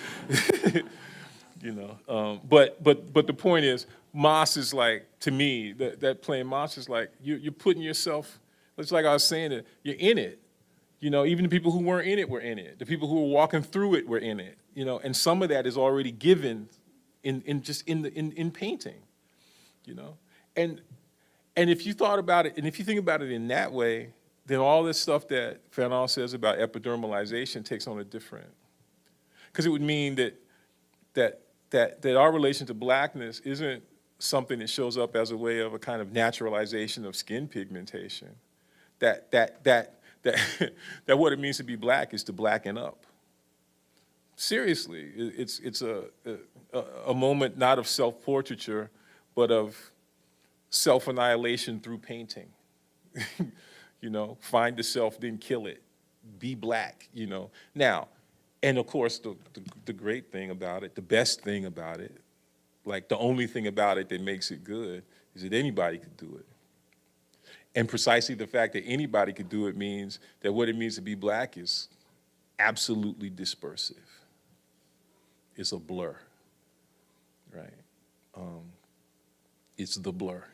You know, but the point is, Moss is like, to me, that playing Moss is like, you're putting yourself, it's like I was saying, that you're in it. You know, even the people who weren't in it were in it. The people who were walking through it were in it. You know, and some of that is already given in painting. You know, and if you thought about it, and if you think about it in that way, then all this stuff that Fanon says about epidermalization takes on a different, because it would mean that our relation to blackness isn't something that shows up as a way of a kind of naturalization of skin pigmentation. That what it means to be black is to blacken up. Seriously, it's a moment not of self-portraiture, but of self-annihilation through painting. You know, find the self, then kill it. Be black, you know. Now, and of course, the great thing about it, the best thing about it, like the only thing about it that makes it good, is that anybody could do it. And precisely the fact that anybody could do it means that what it means to be black is absolutely dispersive. It's a blur, right? It's the blur.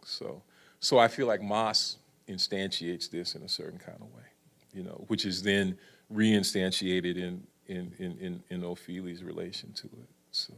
So I feel like Moss instantiates this in a certain kind of way, you know, which is then reinstantiated in Ophelia's relation to it. So.